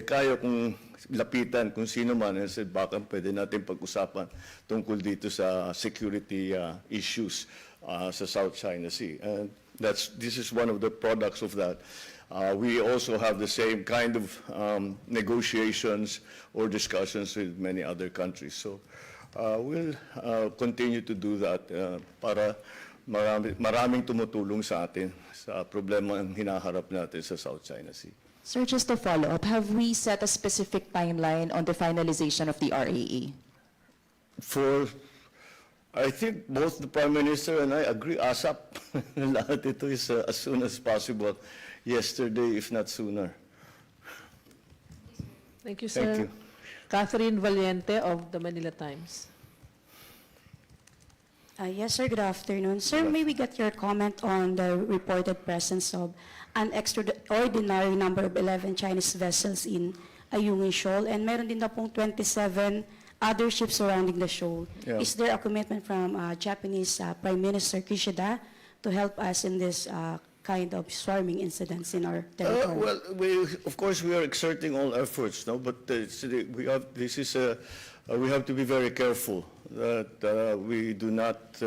kaya kung lapitan kung sino man and said, baka pwede natin pag-usapan tungkol dito sa security issues sa South China Sea. And this is one of the products of that. We also have the same kind of negotiations or discussions with many other countries. So we'll continue to do that para maraming tumutulong sa atin sa problema ang hinaharap natin sa South China Sea. Sir, just to follow up, have we set a specific timeline on the finalization of the RAA? I think both the Prime Minister and I agree ASAP. Lahat ito is as soon as possible. Yesterday, if not sooner. Thank you, sir. Thank you. Catherine Valiente of the Manila Times. Yes, sir. Good afternoon. Sir, may we get your comment on the reported presence of an extraordinary number of 11 Chinese vessels in Ayungin Shoal, and meron din na pong 27 other ships surrounding the shoal. Yeah. Is there a commitment from Japanese Prime Minister Kishida to help us in this kind of swarming incidents in our territory? Well, of course, we are exerting all efforts, no? But we have to be very careful that we do not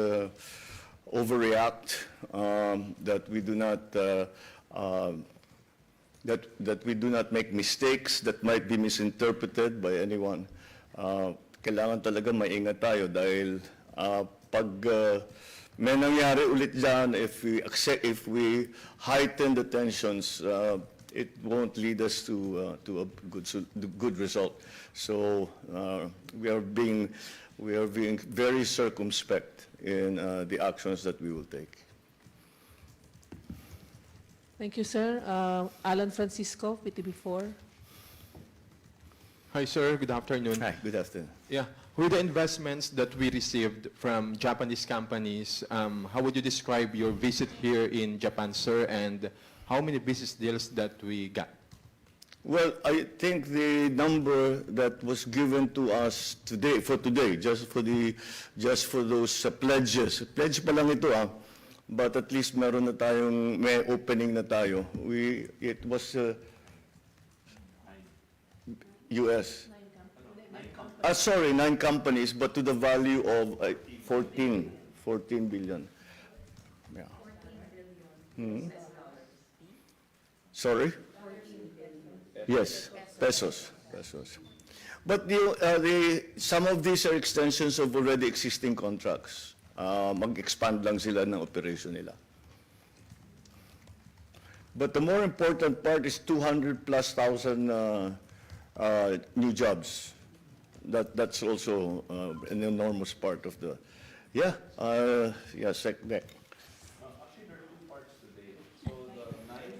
overreact, that we do not make mistakes that might be misinterpreted by anyone. Kailangan talaga maingat tayo dahil pag may nangyari ulit dyan, if we heighten the tensions, it won't lead us to a good result. So we are being very circumspect in the actions that we will take. Thank you, sir. Alan Francisco, PTB4. Hi, sir. Good afternoon. Hi, good afternoon. Yeah. With the investments that we received from Japanese companies, how would you describe your visit here in Japan, sir, and how many business deals that we got? Well, I think the number that was given to us today, just for those pledges. Pledge pa lang ito, but at least may opening na tayo. It was US. 9 companies, but to the value of 14 billion. Yeah. Sorry? Yes, pesos. But some of these are extensions of already existing contracts. Mag-expand lang sila ng operation nila. But the more important part is 200 plus thousand new jobs. That's also an enormous part of the, yeah, Actually, there are two parts today. So the nine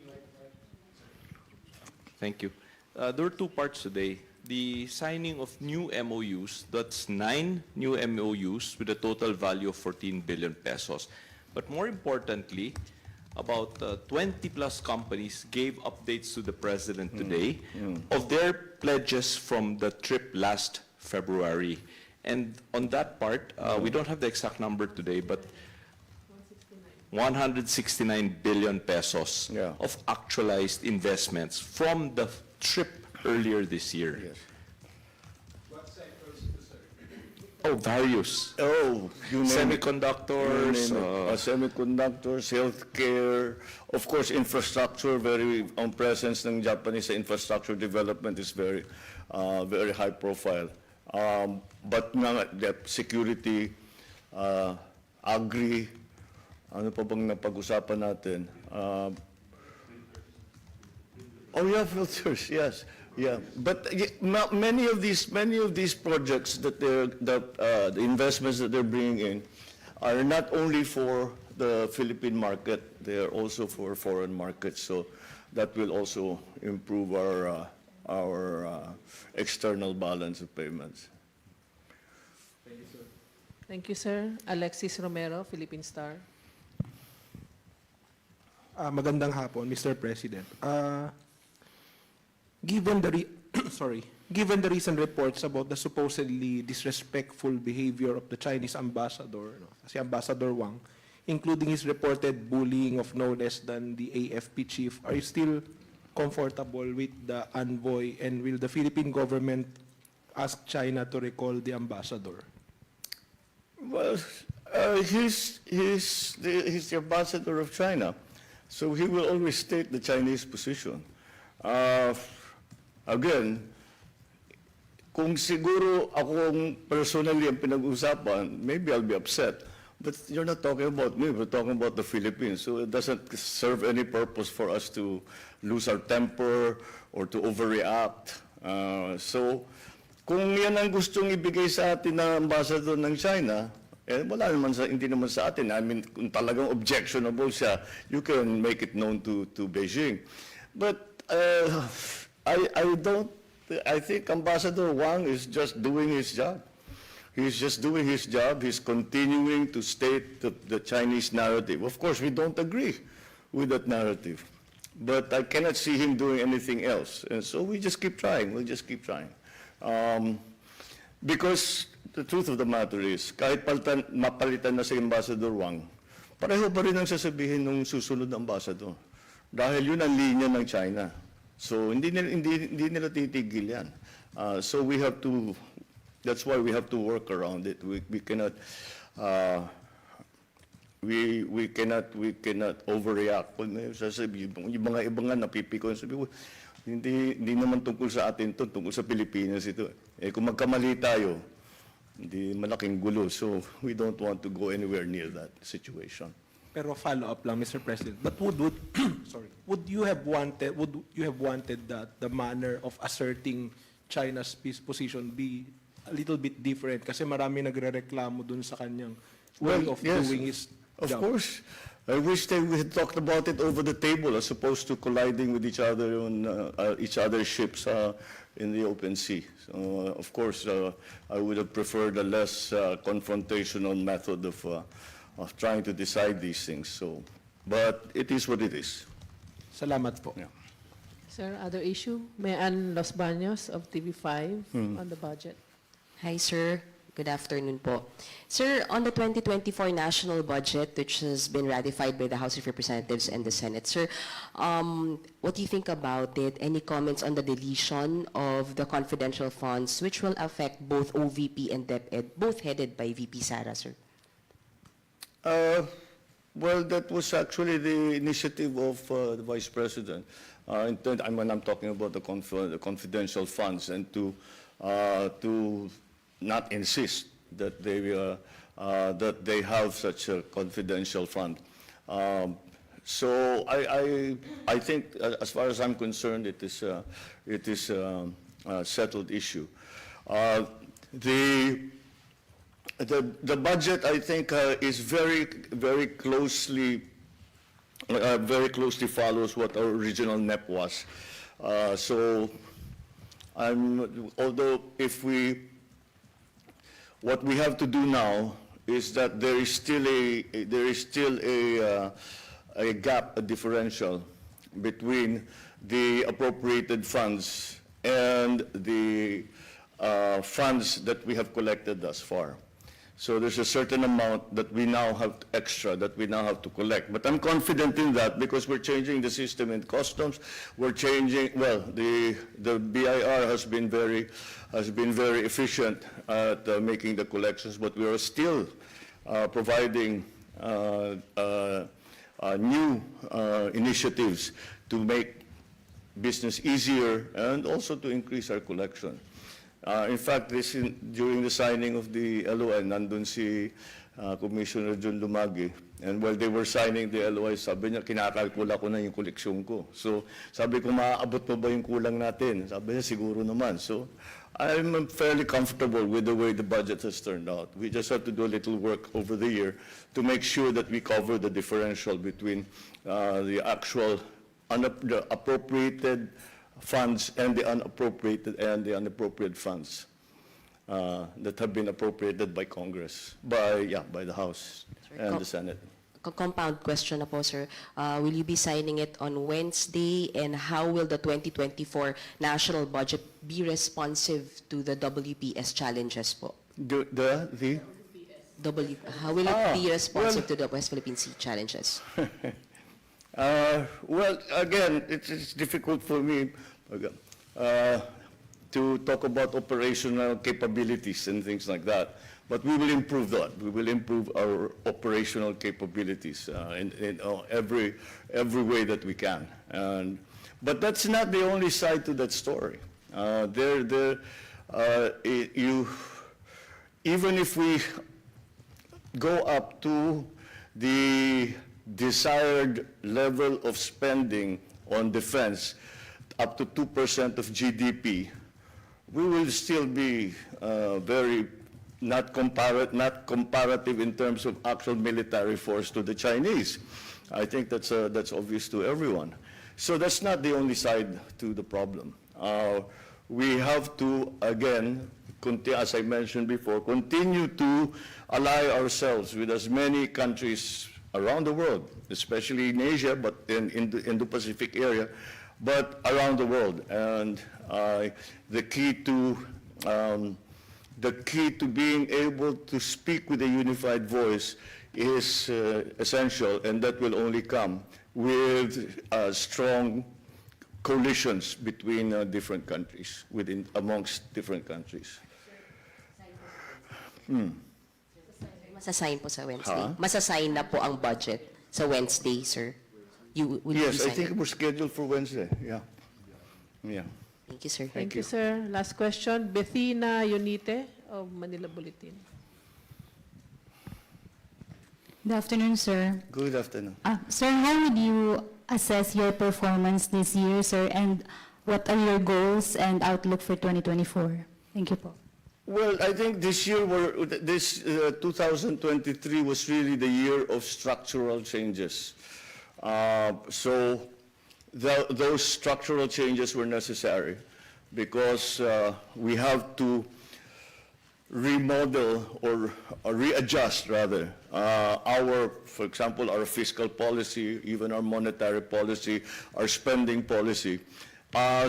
new... Thank you. There are two parts today. The signing of new MOUs, that's 9 new MOUs with a total value of 14 billion pesos. But more importantly, about 20 plus companies gave updates to the President today of their pledges from the trip last February. And on that part, we don't have the exact number today, but 169 billion pesos of actualized investments from the trip earlier this year. Yes. What sectors, sir? Oh, various. Oh, you name Semiconductors, it. Semiconductors, healthcare, of course, infrastructure. Very presence ng Japanese infrastructure development is very high profile. But the security, agri, ano pa bang napag-usapan natin? Oh yeah, filters, yes. Yeah, but many of these projects that the investments that they're bringing in are not only for the Philippine market, they are also for foreign markets. So that will also improve our external balance of payments. Thank you, sir. Thank you, sir. Alexis Romero, Philippine Star. Magandang hapon, Mr. President. Given the recent reports about the supposedly disrespectful behavior of the Chinese ambassador, si Ambassador Wang, including his reported bullying of no less than the AFP chief, are you still comfortable with the envoy, and will the Philippine government ask China to recall the ambassador? Well, he's the ambassador of China, so he will always state the Chinese position. Again, kung siguro akong personally ang pinag-usapan, maybe I'll be upset. But you're not talking about me, we're talking about the Philippines. So it doesn't serve any purpose for us to lose our temper or to overreact. So kung yan ang gustong ibigay sa atin ng ambassador ng China, wala naman hindi naman sa atin. I mean, kung talagang objectionable siya, you can make it known to Beijing. But I think Ambassador Wang is just doing his job. He's just doing his job. He's continuing to state the Chinese narrative. Of course, we don't agree with that narrative. But I cannot see him doing anything else. And so we just keep trying. We'll just keep trying. Because the truth of the matter is, kahit mapalitan na si Ambassador Wang, pareho pa rin ang sasabihin ng susunod na ambassador. Dahil yun ang linya ng China. So hindi nila titigil yan. So we have to, that's why we have to work around it. We cannot overreact. Yung mga iba nga napipiko, sabi ko, hindi naman tungkol sa atin to, tungkol sa Pilipinas ito. Kung magkamali tayo, hindi malaking gulo. So we don't want to go anywhere near that situation. Pero follow-up lang, Mr. President. But would you have wanted that the manner of asserting China's position be a little bit different? Kasi marami nagrereklamo dun sa kanyang way of doing his job. Of course. I wish we had talked about it over the table as opposed to colliding with each other on each other's ships in the open sea. So, of course, I would have preferred a less confrontational method of trying to decide these things. So, but it is what it is. Salamat po. Yeah. Sir, other issue? Mayan Los Baños of TV5 on the budget. Hi, sir. Good afternoon po. Sir, on the 2024 national budget, which has been ratified by the House of Representatives and the Senate, sir, what do you think about it? Any comments on the deletion of the confidential funds, which will affect both OVP and DepEd, both headed by VP Sara, sir? Well, that was actually the initiative of the Vice President. When I'm talking about the confidential funds, and to not insist that they have such a confidential fund. So I think, as far as I'm concerned, it is a settled issue. The budget, I think, is very closely follows what our original NEP was. So although what we have to do now is that there is still a gap, a differential between the appropriated funds and the funds that we have collected thus far. So there's a certain amount that we now have extra that we now have to collect. But I'm confident in that because we're changing the system in customs. We're changing, well, the BIR has been very efficient at making the collections, but we are still providing new initiatives to make business easier and also to increase our collection. In fact, during the signing of the LOI, nandun si Commissioner Jun Lumagi, and while they were signing the LOI, sabi niya, kinakalkula ko na yung koleksyon ko. So sabi ko, maaabot mo ba yung kulang natin? Sabi niya, siguro naman. So I'm fairly comfortable with the way the budget has turned out. We just have to do a little work over the year to make sure that we cover the differential between the actual the appropriated funds and the unappropriated funds that have been appropriated by Congress, by the House and the Senate. Compound question na po, sir. Will you be signing it on Wednesday, and how will the 2024 national budget be responsive to the WPS challenges po? How will it be responsive to the West Philippine Sea challenges? Well, again, it's difficult for me to talk about operational capabilities and things like that. But we will improve that. We will improve our operational capabilities in every way that we can. But that's not the only side to that story. Even if we go up to the desired level of spending on defense, up to 2% of GDP, we will still be not comparative in terms of actual military force to the Chinese. I think that's obvious to everyone. So that's not the only side to the problem. We have to, again, as I mentioned before, continue to ally ourselves with as many countries around the world, especially in Asia, but in the Pacific area, but around the world. And the key to being able to speak with a unified voice is essential, and that will only come with strong coalitions between different countries, amongst different countries. Masasign po sa Wednesday. Masasign na po ang budget sa Wednesday, sir. Yes, I think we're scheduled for Wednesday. Yeah. Thank you, sir. Thank you, sir. Last question, Bethina Yunite of Manila Bulletin. Good afternoon, sir. Good afternoon. Sir, how would you assess your performance this year, sir, and what are your goals and outlook for 2024? Thank you po. Well, I think this year, 2023 was really the year of structural changes. So those structural changes were necessary because we have to remodel or readjust rather for example, our fiscal policy, even our monetary policy, our spending policy,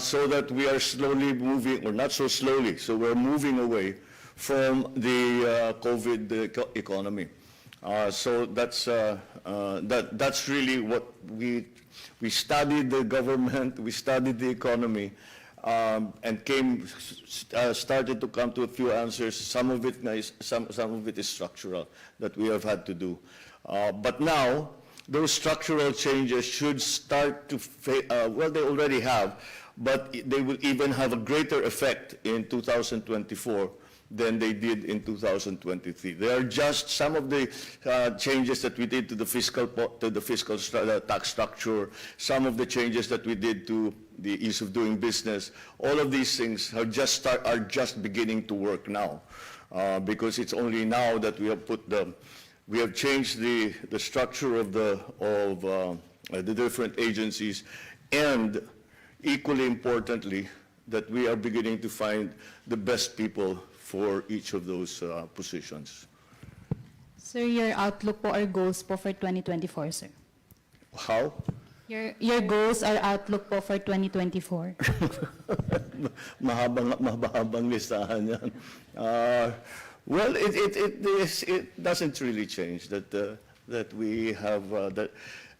so that we are slowly moving, or not so slowly, so we're moving away from the COVID economy. So that's really what we studied the government, we studied the economy, and started to come to a few answers. Some of it is structural that we have had to do. But now, those structural changes should start to, well, they already have, but they will even have a greater effect in 2024 than they did in 2023. There are just some of the changes that we did to the fiscal tax structure, some of the changes that we did to the ease of doing business. All of these things are just beginning to work now, because it's only now that we have changed the structure of the different agencies, and equally importantly, that we are beginning to find the best people for each of those positions. Sir, your outlook po or goals po for 2024, sir? How? Your goals or outlook po for 2024? Mahabang listahan yan. Well, it doesn't really change that we have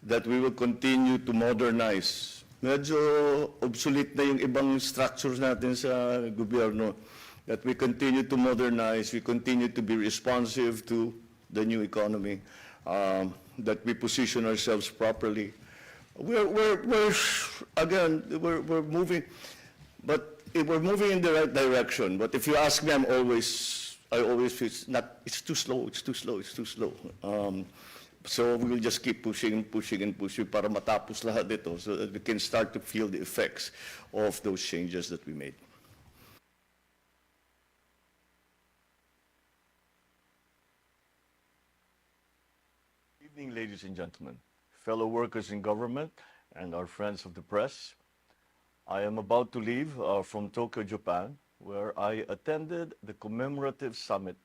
that we will continue to modernize. Medyo obsolete na yung ibang structures natin sa gobyerno. That we continue to modernize, we continue to be responsive to the new economy, that we position ourselves properly. We're moving, but we're moving in the right direction. But if you ask me, I always feel it's too slow. So we will just keep pushing para matapos lahat ito, so that we can start to feel the effects of those changes that we made. Good evening, ladies and gentlemen, fellow workers in government, and our friends of the press. I am about to leave from Tokyo, Japan, where I attended the commemorative summit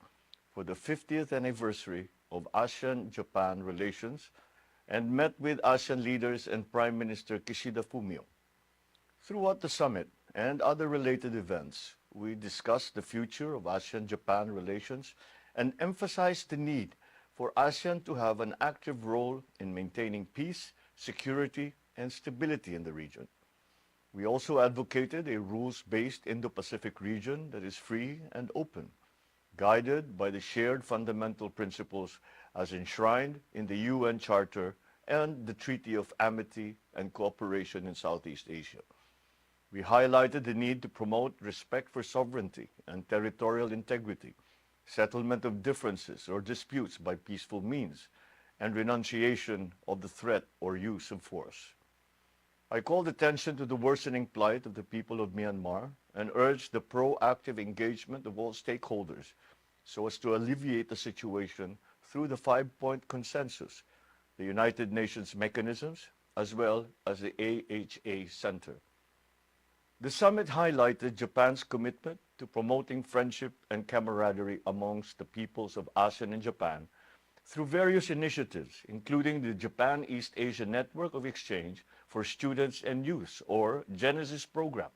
for the 50th anniversary of ASEAN-Japan relations and met with ASEAN leaders and Prime Minister Kishida Fumio. Throughout the summit and other related events, we discussed the future of ASEAN-Japan relations and emphasized the need for ASEAN to have an active role in maintaining peace, security, and stability in the region. We also advocated a rules-based Indo-Pacific region that is free and open, guided by the shared fundamental principles as enshrined in the UN Charter and the Treaty of Amity and Cooperation in Southeast Asia. We highlighted the need to promote respect for sovereignty and territorial integrity, settlement of differences or disputes by peaceful means, and renunciation of the threat or use of force. I called attention to the worsening plight of the people of Myanmar and urged the proactive engagement of all stakeholders so as to alleviate the situation through the 5-point consensus, the United Nations mechanisms, as well as the AHA Center. The summit highlighted Japan's commitment to promoting friendship and camaraderie amongst the peoples of ASEAN and Japan through various initiatives, including the Japan East Asia Network of Exchange for Students and Youth, or Genesis program.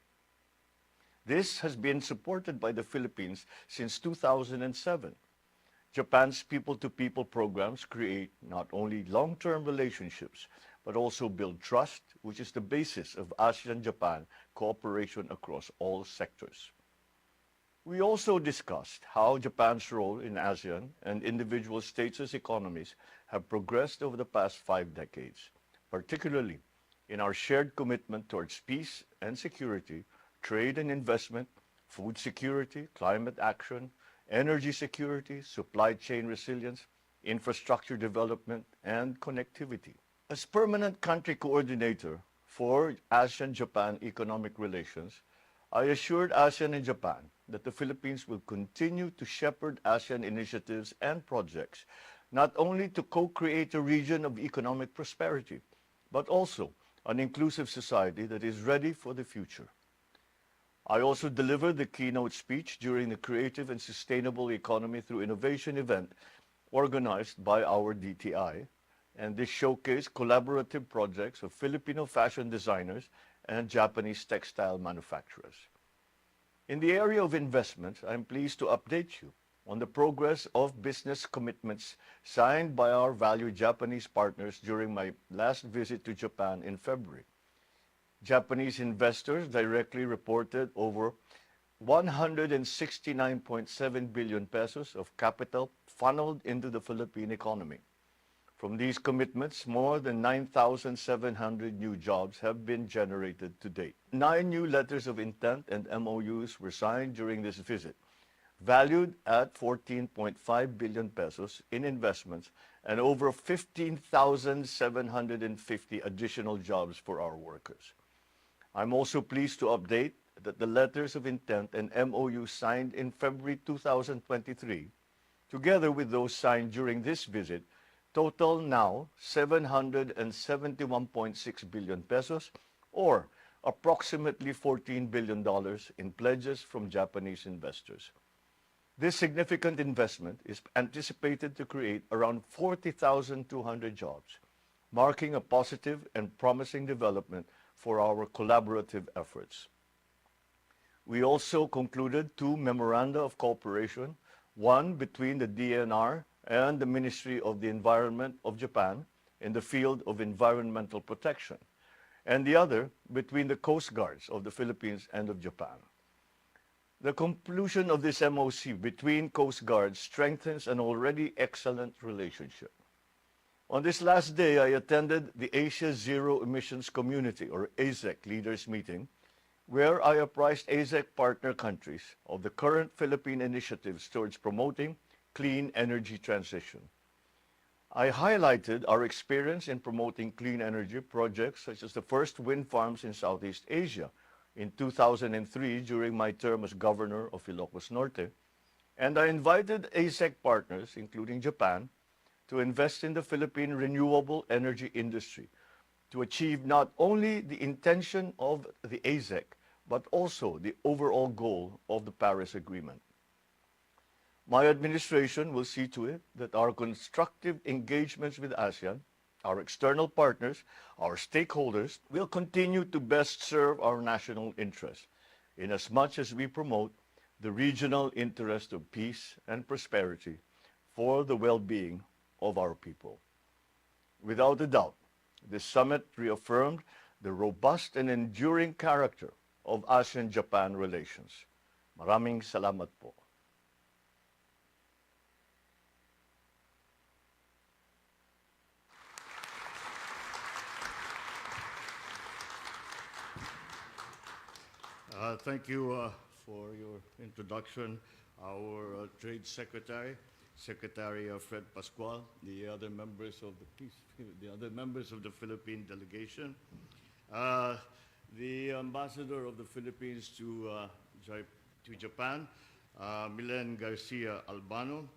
This has been supported by the Philippines since 2007. Japan's people-to-people programs create not only long-term relationships, but also build trust, which is the basis of ASEAN-Japan cooperation across all sectors. We also discussed how Japan's role in ASEAN and individual states' economies have progressed over the past 5 decades, particularly in our shared commitment towards peace and security, trade and investment, food security, climate action, energy security, supply chain resilience, infrastructure development, and connectivity. As permanent country coordinator for ASEAN-Japan economic relations, I assured ASEAN and Japan that the Philippines will continue to shepherd ASEAN initiatives and projects, not only to co-create a region of economic prosperity, but also an inclusive society that is ready for the future. I also delivered the keynote speech during the Creative and Sustainable Economy Through Innovation event organized by our DTI, and this showcased collaborative projects of Filipino fashion designers and Japanese textile manufacturers. In the area of investment, I'm pleased to update you on the progress of business commitments signed by our valued Japanese partners during my last visit to Japan in February. Japanese investors directly reported over 169.7 billion pesos of capital funneled into the Philippine economy. From these commitments, more than 9,700 new jobs have been generated to date. 9 new letters of intent and MOUs were signed during this visit, valued at 14.5 billion pesos in investments and over 15,750 additional jobs for our workers. I'm also pleased to update that the letters of intent and MOU signed in February 2023, together with those signed during this visit, total now 771.6 billion pesos, or approximately $14 billion in pledges from Japanese investors. This significant investment is anticipated to create around 40,200 jobs, marking a positive and promising development for our collaborative efforts. We also concluded 2 memoranda of cooperation, one between the DNR and the Ministry of the Environment of Japan in the field of environmental protection, and the other between the Coast Guards of the Philippines and of Japan. The conclusion of this MOC between Coast Guards strengthens an already excellent relationship. On this last day, I attended the Asia Zero Emissions Community, or AZEC, leaders meeting, where I apprised AZEC partner countries of the current Philippine initiatives towards promoting clean energy transition. I highlighted our experience in promoting clean energy projects such as the first wind farms in Southeast Asia in 2003 during my term as governor of Ilocos Norte, and I invited ASEC partners, including Japan, to invest in the Philippine renewable energy industry to achieve not only the intention of the ASEC, but also the overall goal of the Paris Agreement. My administration will see to it that our constructive engagements with ASEAN, our external partners, our stakeholders, will continue to best serve our national interests, inasmuch as we promote the regional interest of peace and prosperity for the well-being of our people. Without a doubt, this summit reaffirmed the robust and enduring character of ASEAN-Japan relations. Maraming salamat po. Thank you for your introduction. Our Trade Secretary, Secretary Fred Pascual, the other members of the Philippine delegation, the Ambassador of the Philippines to Japan, Milen Garcia Albano,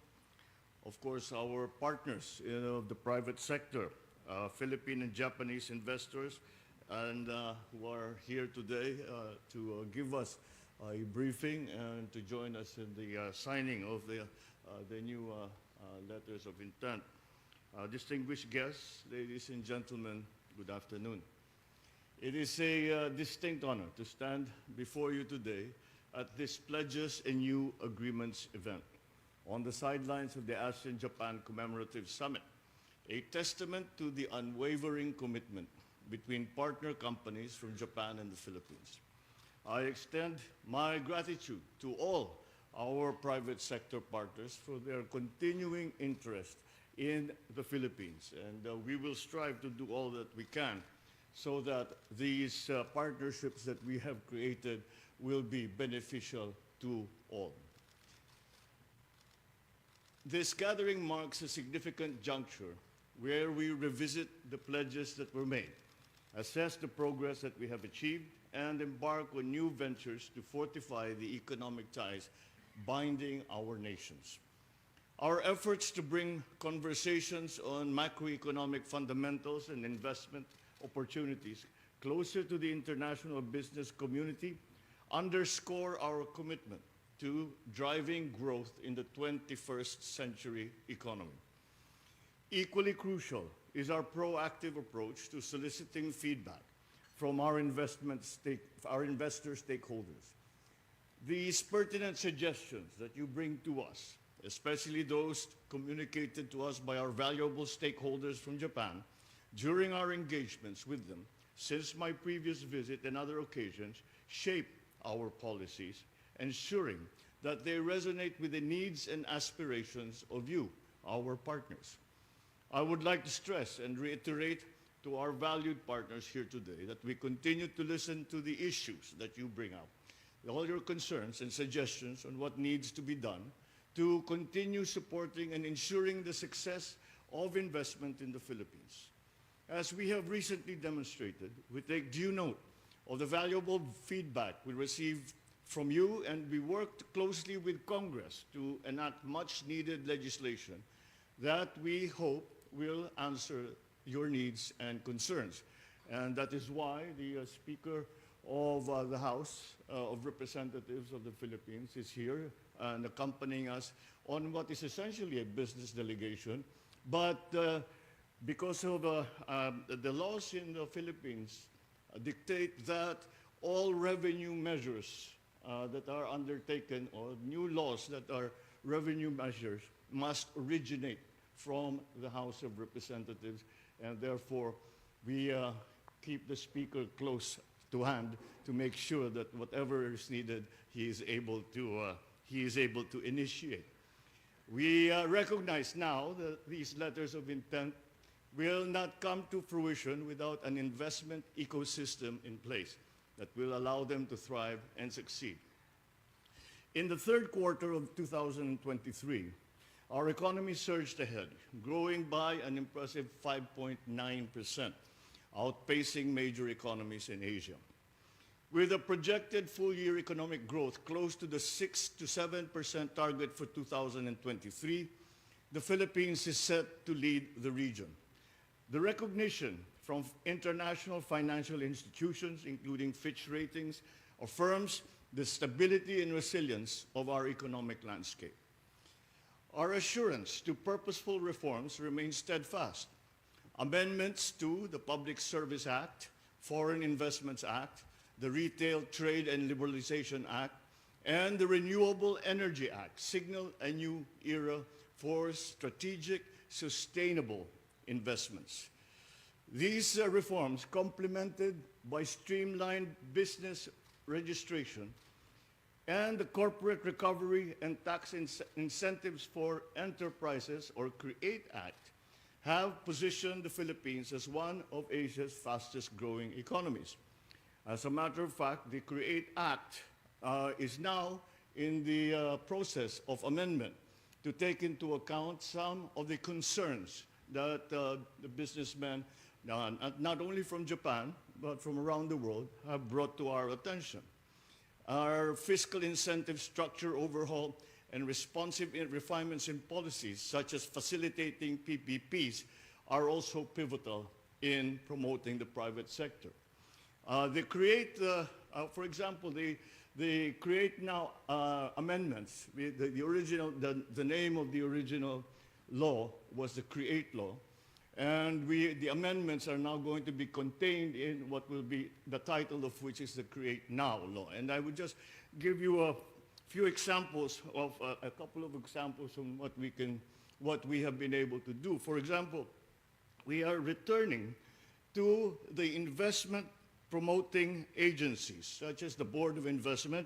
of course, our partners in the private sector, Philippine and Japanese investors, and who are here today to give us a briefing and to join us in the signing of the new letters of intent. Distinguished guests, ladies and gentlemen, good afternoon. It is a distinct honor to stand before you today at this Pledges and New Agreements event on the sidelines of the ASEAN-Japan Commemorative Summit, a testament to the unwavering commitment between partner companies from Japan and the Philippines. I extend my gratitude to all our private sector partners for their continuing interest in the Philippines, and we will strive to do all that we can so that these partnerships that we have created will be beneficial to all. This gathering marks a significant juncture where we revisit the pledges that were made, assess the progress that we have achieved, and embark on new ventures to fortify the economic ties binding our nations. Our efforts to bring conversations on macroeconomic fundamentals and investment opportunities closer to the international business community underscore our commitment to driving growth in the 21st century economy. Equally crucial is our proactive approach to soliciting feedback from our investor stakeholders. These pertinent suggestions that you bring to us, especially those communicated to us by our valuable stakeholders from Japan, during our engagements with them, since my previous visit and other occasions, shape our policies, ensuring that they resonate with the needs and aspirations of you, our partners. I would like to stress and reiterate to our valued partners here today that we continue to listen to the issues that you bring up, all your concerns and suggestions on what needs to be done to continue supporting and ensuring the success of investment in the Philippines. As we have recently demonstrated, we take due note of the valuable feedback we received from you, and we worked closely with Congress to enact much-needed legislation that we hope will answer your needs and concerns. And that is why the Speaker of the House of Representatives of the Philippines is here and accompanying us on what is essentially a business delegation. But because of the laws in the Philippines dictate that all revenue measures that are undertaken, or new laws that are revenue measures, must originate from the House of Representatives, and therefore we keep the Speaker close to hand to make sure that whatever is needed, he is able to initiate. We recognize now that these letters of intent will not come to fruition without an investment ecosystem in place that will allow them to thrive and succeed. In the third quarter of 2023, our economy surged ahead, growing by an impressive 5.9%, outpacing major economies in Asia. With a projected full-year economic growth close to the 6 to 7% target for 2023, the Philippines is set to lead the region. The recognition from international financial institutions, including Fitch Ratings, affirms the stability and resilience of our economic landscape. Our assurance to purposeful reforms remains steadfast. Amendments to the Public Service Act, Foreign Investments Act, the Retail Trade and Liberalization Act, and the Renewable Energy Act signal a new era for strategic, sustainable investments. These reforms, complemented by streamlined business registration and the Corporate Recovery and Tax Incentives for Enterprises, or CREATE Act, have positioned the Philippines as one of Asia's fastest growing economies. As a matter of fact, the CREATE Act is now in the process of amendment to take into account some of the concerns that the businessmen, not only from Japan, but from around the world, have brought to our attention. Our fiscal incentive structure overhaul and responsive refinements in policies, such as facilitating PPPs, are also pivotal in promoting the private sector. For example, the CREATE Now amendments, the name of the original law was the CREATE Law, and the amendments are now going to be contained in what will be the title of which is the CREATE Now Law. And I would just give you a few examples of a couple of examples on what we have been able to do. For example, we are returning to the investment promoting agencies, such as the Board of Investment,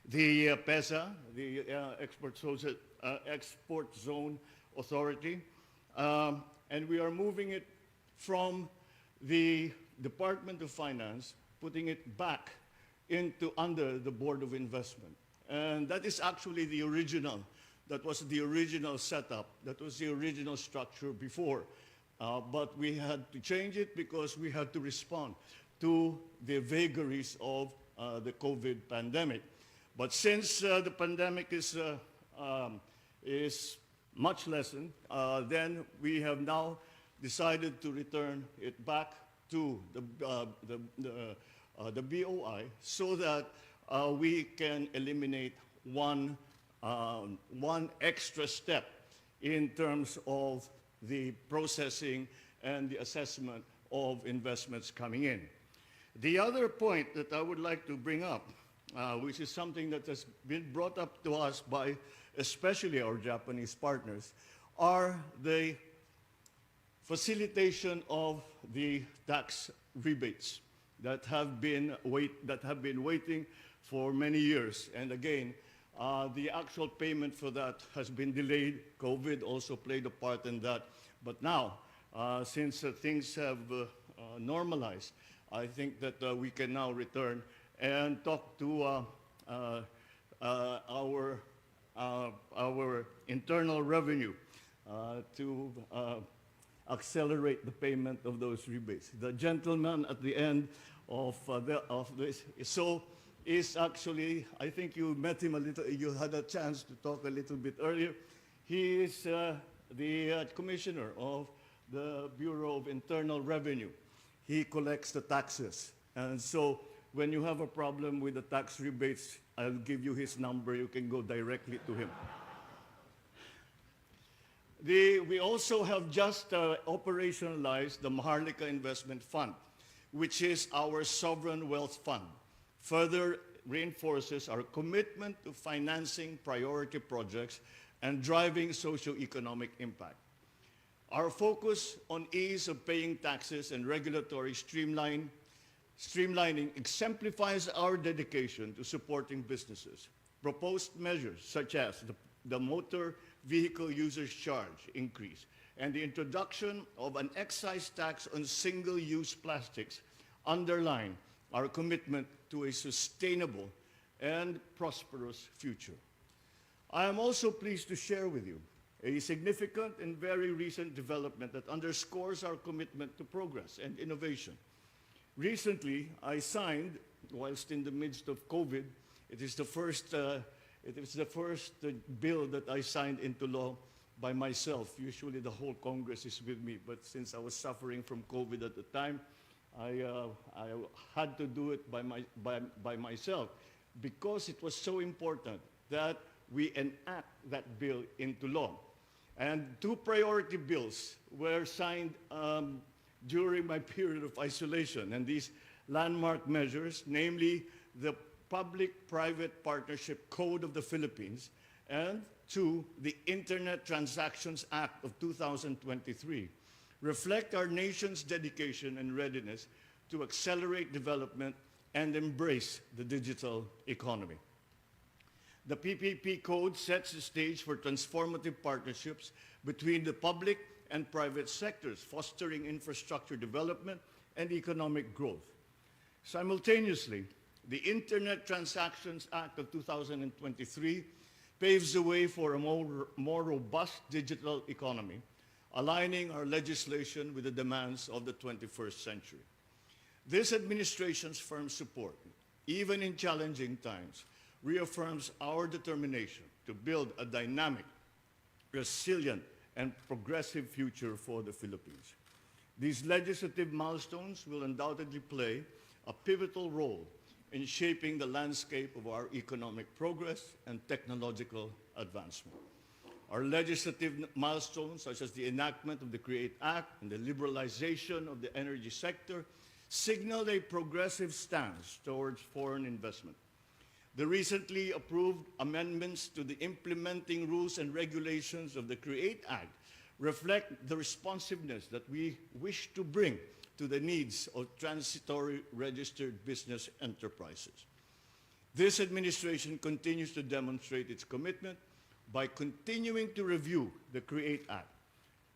the PESA, the Export Zone Authority, and we are moving it from the Department of Finance, putting it back under the Board of Investment. And that is actually the original, that was the original setup, that was the original structure before. But we had to change it because we had to respond to the vagaries of the COVID pandemic. But since the pandemic is much lessened, then we have now decided to return it back to the BOI so that we can eliminate one extra step in terms of the processing and the assessment of investments coming in. The other point that I would like to bring up, which is something that has been brought up to us by especially our Japanese partners, are the facilitation of the tax rebates. that have been waiting for many years. And again, the actual payment for that has been delayed. COVID also played a part in that. But now, since things have normalized, I think that we can now return and talk to our internal revenue to accelerate the payment of those rebates. The gentleman at the end of this is actually, I think you met him a little, you had a chance to talk a little bit earlier. He is the commissioner of the Bureau of Internal Revenue. He collects the taxes. And so when you have a problem with the tax rebates, I'll give you his number. You can go directly to him. We also have just operationalized the Maharlika Investment Fund, which is our sovereign wealth fund. Further reinforces our commitment to financing priority projects and driving socio-economic impact. Our focus on ease of paying taxes and regulatory streamlining exemplifies our dedication to supporting businesses. Proposed measures such as the motor vehicle users charge increase and the introduction of an excise tax on single-use plastics underline our commitment to a sustainable and prosperous future. I am also pleased to share with you a significant and very recent development that underscores our commitment to progress and innovation. Recently, I signed, whilst in the midst of COVID, it is the first bill that I signed into law by myself. Usually the whole Congress is with me, but since I was suffering from COVID at the time, I had to do it by myself because it was so important that we enact that bill into law. And 2 priority bills were signed during my period of isolation, and these landmark measures, namely the Public-Private Partnership Code of the Philippines and 2, the Internet Transactions Act of 2023, reflect our nation's dedication and readiness to accelerate development and embrace the digital economy. The PPP Code sets the stage for transformative partnerships between the public and private sectors, fostering infrastructure development and economic growth. Simultaneously, the Internet Transactions Act of 2023 paves the way for a more robust digital economy, aligning our legislation with the demands of the 21st century. This administration's firm support, even in challenging times, reaffirms our determination to build a dynamic, resilient, and progressive future for the Philippines. These legislative milestones will undoubtedly play a pivotal role in shaping the landscape of our economic progress and technological advancement. Our legislative milestones, such as the enactment of the CREATE Act and the liberalization of the energy sector, signal a progressive stance towards foreign investment. The recently approved amendments to the implementing rules and regulations of the CREATE Act reflect the responsiveness that we wish to bring to the needs of transitory registered business enterprises. This administration continues to demonstrate its commitment by continuing to review the CREATE Act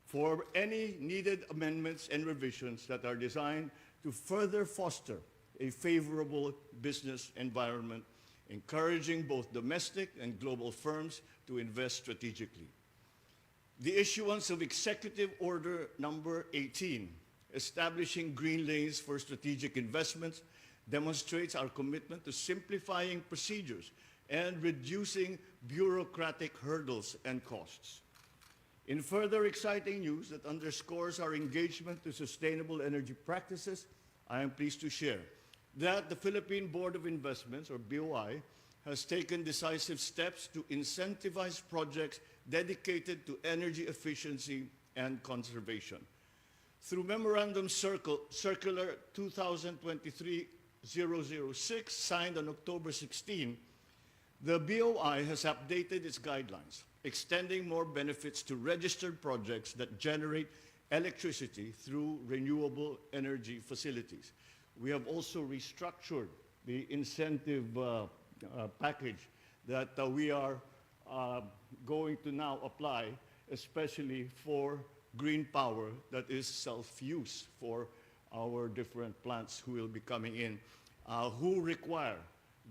for any needed amendments and revisions that are designed to further foster a favorable business environment, encouraging both domestic and global firms to invest strategically. The issuance of Executive Order Number 18, establishing green lanes for strategic investments, demonstrates our commitment to simplifying procedures and reducing bureaucratic hurdles and costs. In further exciting news that underscores our engagement to sustainable energy practices, I am pleased to share that the Philippine Board of Investments, or BOI, has taken decisive steps to incentivize projects dedicated to energy efficiency and conservation. Through Memorandum Circular 2023-006, signed on October 16, the BOI has updated its guidelines, extending more benefits to registered projects that generate electricity through renewable energy facilities, we have also restructured the incentive package that we are going to now apply, especially for green power that is self-use for our different plants who will be coming in, who require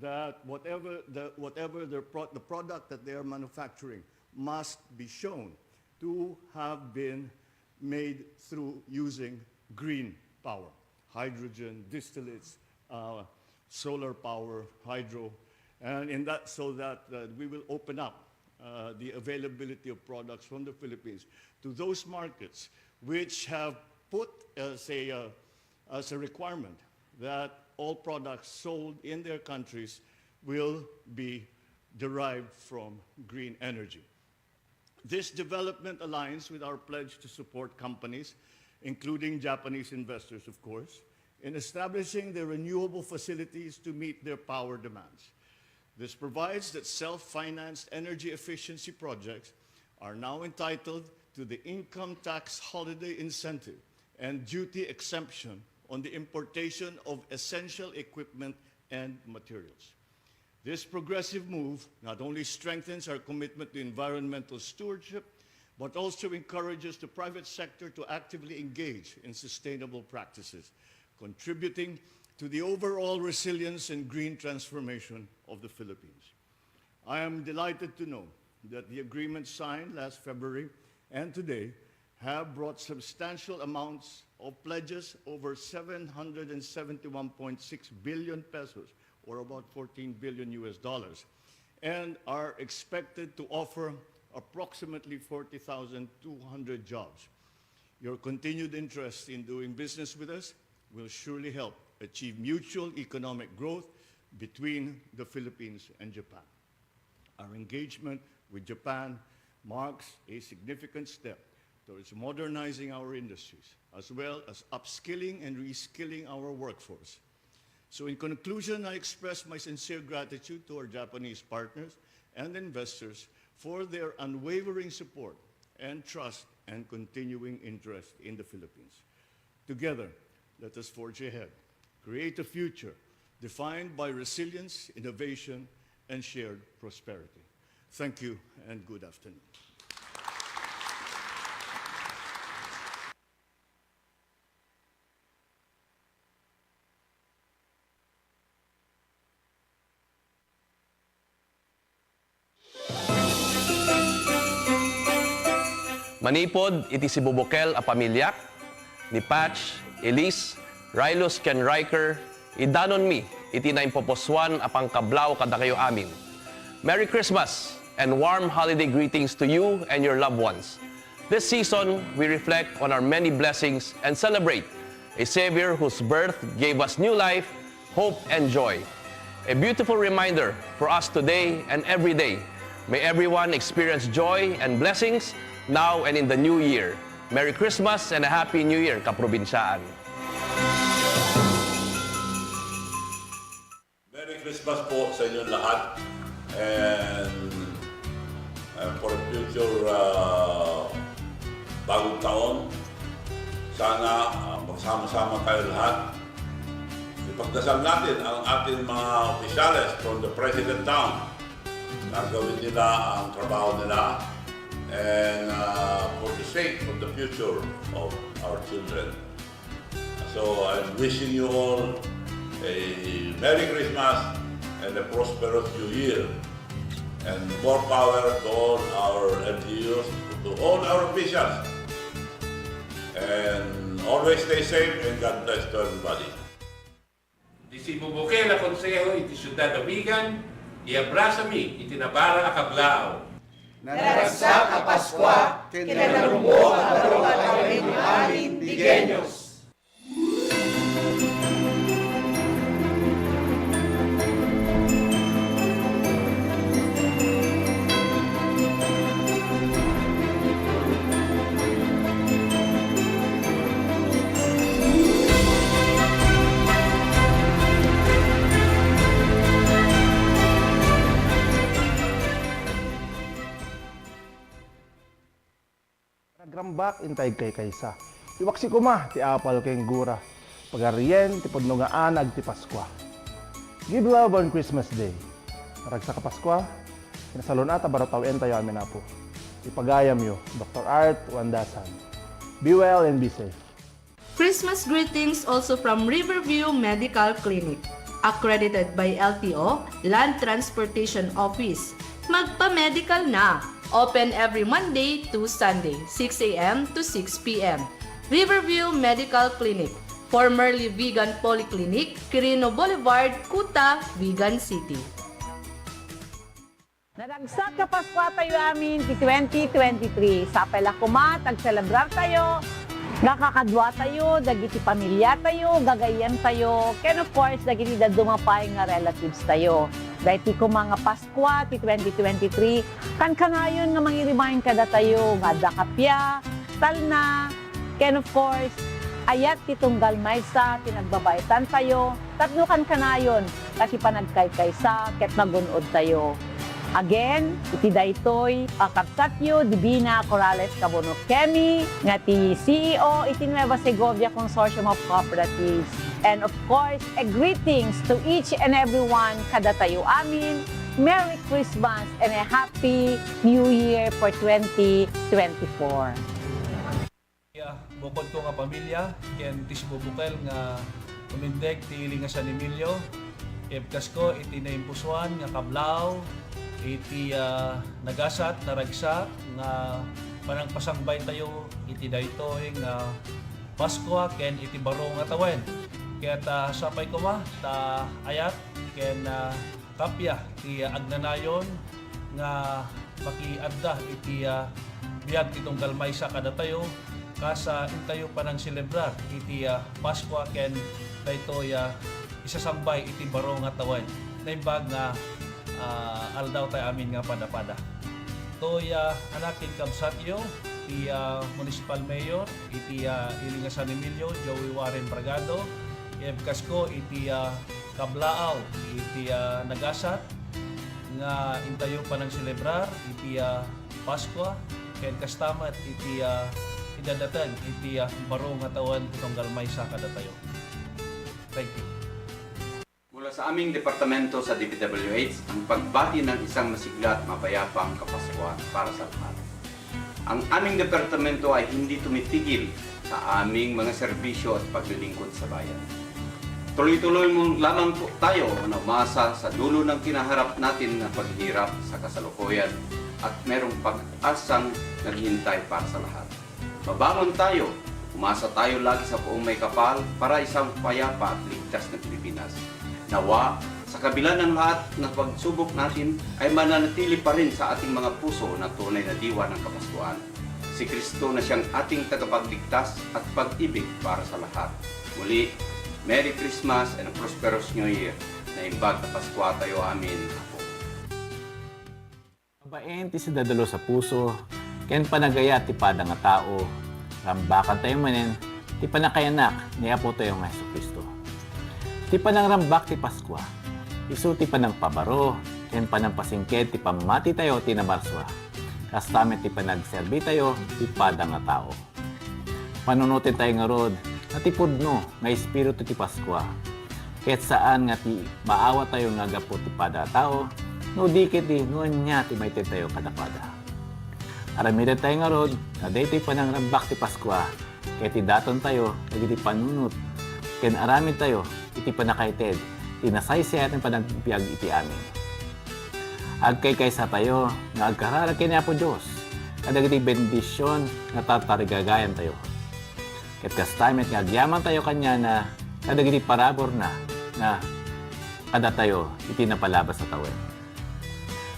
that whatever the product that they are manufacturing must be shown to have been made through using green power, hydrogen, distillates, solar power, hydro, and in that, so that we will open up the availability of products from the Philippines to those markets which have put as a requirement that all products sold in their countries will be derived from green energy. This development aligns with our pledge to support companies, including Japanese investors, of course, in establishing their renewable facilities to meet their power demands. This provides that self-financed energy efficiency projects are now entitled to the income tax holiday incentive and duty exemption on the importation of essential equipment and materials. This progressive move not only strengthens our commitment to environmental stewardship, but also encourages the private sector to actively engage in sustainable practices, contributing to the overall resilience and green transformation of the Philippines. I am delighted to know that the agreements signed last February and today have brought substantial amounts of pledges, over 771.6 billion pesos, or about $14 billion US, and are expected to offer approximately 40,200 jobs. Your continued interest in doing business with us will surely help achieve mutual economic growth between the Philippines and Japan. Our engagement with Japan marks a significant step towards modernizing our industries, as well as upskilling and reskilling our workforce. So in conclusion, I express my sincere gratitude to our Japanese partners and investors for their unwavering support and trust and continuing interest in the Philippines. Together, let us forge ahead, create a future defined by resilience, innovation, and shared prosperity. Thank you and good afternoon. Manipod, iti si Bubukel a pamilyak, ni Patch, Elise, Rylos ken Riker, idanon mi, iti na impoposwan a pangkablaw kada kayo amin. Merry Christmas and warm holiday greetings to you and your loved ones. This season, we reflect on our many blessings and celebrate a Savior whose birth gave us new life, hope, and joy. A beautiful reminder for us today and every day. May everyone experience joy and blessings now and in the new year. Merry Christmas and a Happy New Year, kaprobinsyaan. Merry Christmas po sa inyong lahat. And for the future bagong taon, sana magsama-sama tayo lahat. Ipagdasal natin ang ating mga opisyales from the President down na gawin nila ang trabaho nila and for the sake of the future of our children. So I'm wishing you all a Merry Christmas and a prosperous New Year. And more power to all our LGUs, to all our officials. And always stay safe and God bless to everybody. Di si Bubukel na konseho iti syudad Abigan, iabrasa mi iti nabara akablao. Naragsak a Paskwa, kinanarumbo ang barong at kawin amin Digenyos. Nagrambak intay kay kaysa. Iwak si kuma, ti apal kay gura. Pagarien, ti podnungaan, ag ti Paskwa. Give love on Christmas Day. Ragsa ka Paskwa, kinasalon at abaratawen tayo amin na po. Ipagayam yo, Dr. Art Wandasan. Be well and be safe. Christmas greetings also from Riverview Medical Clinic. Accredited by LTO, Land Transportation Office. Magpa-medical na! Open every Monday to Sunday, 6 a.m. to 6 p.m. Riverview Medical Clinic, formerly Vegan Polyclinic, Quirino Boulevard, Kuta, Vegan City. Naragsak ka Paskwa tayo amin ti 2023. Sa pelakuma, tag-celebrar tayo, nakakadwa tayo, dagiti pamilya tayo, gagayan tayo, and of course, dagiti dadumapay nga relatives tayo. Dahil ti ko mga Paskwa ti 2023, kan ngayon nga mangi-remind kada tayo, nga dakapya, talna, and of course, ayat ti tunggal maysa, tinagbabaytan tayo, tatno kan kanayon, kasi panagkaykaysa, ket nagunod tayo. Again, iti daytoy Kapsatyo Divina Corrales Cabono Kemi nga ti CEO iti Nueva Segovia Consortium of Cooperatives. And of course, a greetings to each and everyone kada tayo amin. Merry Christmas and a Happy New Year for 2024. Bukod ko nga pamilya, ken ti Bubukel nga umindeg ti iling nga San Emilio. Kebkas ko iti naimpusuan nga kablaw, iti nagasat, naragsak, nga panang pasangbay tayo, iti daytoy nga Paskwa, ken iti baro nga tawen. Kaya sapay ko ma, ta ayat, ken kapya, iti agnanayon, nga makiadda, iti biyag itong galmaysa kada tayo, kasa intayo panang celebrar, iti Paskwa, ken daytoy isasambay, iti baro nga tawen. Naimbag nga aldaw tayo amin nga pada-pada. Ito'y anakin Kabsatyo, iti Municipal Mayor, iti iling nga San Emilio, Joey Warren Bragado, ibkas ko iti Kablaaw, iti nagasat, nga intayo pa ng celebrar, iti Paskwa, ken kastamat, iti idadatan, iti baro nga tawan, itong galmay sa kada tayo. Thank you. Mula sa aming departamento sa DPWH, ang pagbati ng isang masigla at mapayapang Kapaskuhan para sa lahat. Ang aming departamento ay hindi tumitigil sa aming mga serbisyo at paglilingkod sa bayan. Tuloy-tuloy mo lamang po tayo na umasa sa dulo ng kinaharap natin na paghihirap sa kasalukuyan at merong pag-asang naghihintay para sa lahat. Mabangon tayo, umasa tayo lagi sa buong may kapal para isang payapa at ligtas na Pilipinas. Nawa, sa kabila ng lahat ng pagsubok natin ay mananatili pa rin sa ating mga puso na tunay na diwa ng Kapaskuhan. Si Kristo na siyang ating tagapagligtas at pag-ibig para sa lahat. Muli, Merry Christmas and a prosperous New Year. Naimbag na Paskwa tayo amin. Mabaen ti dadalo sa puso, ken panagaya ti pada nga tao, rambakan tayo manen, ti panakayanak ni Apo tayo nga Jesucristo. Ti panangrambak ti Paskwa, isu ti panang pabaro, ken panang pasingked ti pamati tayo ti namarswa. Kastamet ti panagserbi tayo ti pada nga tao. Panunutin tayo nga rod, na ti pudno nga espiritu ti Paskwa. Ket saan nga ti maawa tayo nga gapo ti pada tao, no dikit ti nuan niya ti maiten tayo kada-pada. Aramidan tayo nga rod, na daytoy panangrambak ti Paskwa, ket ti daton tayo, nagiti panunot, ken aramid tayo, iti panakaited, tinasay siya ating panagbiag iti amin. Agkay kaysa tayo, nga agkararag kini Apo Diyos, kadagiti bendisyon nga tatarigagayan tayo. Ket kastamet nga agyaman tayo kanya na kadagiti parabor na kada tayo iti napalabas sa tawen.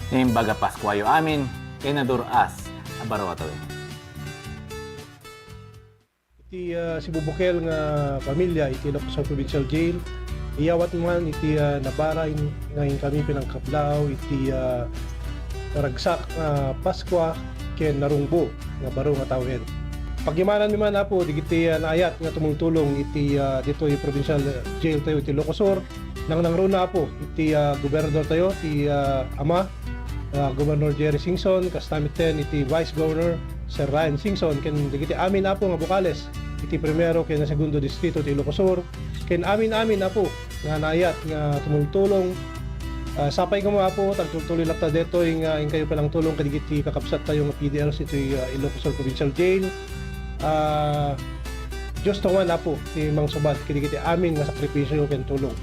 Nimbaga Paskwayo amin, kay naduras, abaraw tawen. Iti si Bubukel nga pamilya iti Ilocos Sur Provincial Jail. Iyawat man iti nabaray ngayon kami pinangkablaw iti naragsak Paskwa ken narungbo nga baro nga tawen. Pagimanan mi man Apo digiti naayat nga tumultulong iti dito yung provincial jail tayo iti Ilocos Sur. Nang runa Apo iti gobernador tayo iti ama Governor Jerry Singson, kastamit ten iti Vice Governor Sir Ryan Singson, ken digiti amin Apo nga bukales iti primero ken segundo distrito ti Ilocos Sur, ken amin-amin na po nga nayat nga tumultulong. Sapay ko mga po, tagtuloy lapta dito yung kayo palang tulong kadigiti kakapsat tayo ng PDLs ito yung Ilocos Sur Provincial Jail. Diyos tungan na po ti Mang Subat kadigiti amin nga sakripisyo ken tulong.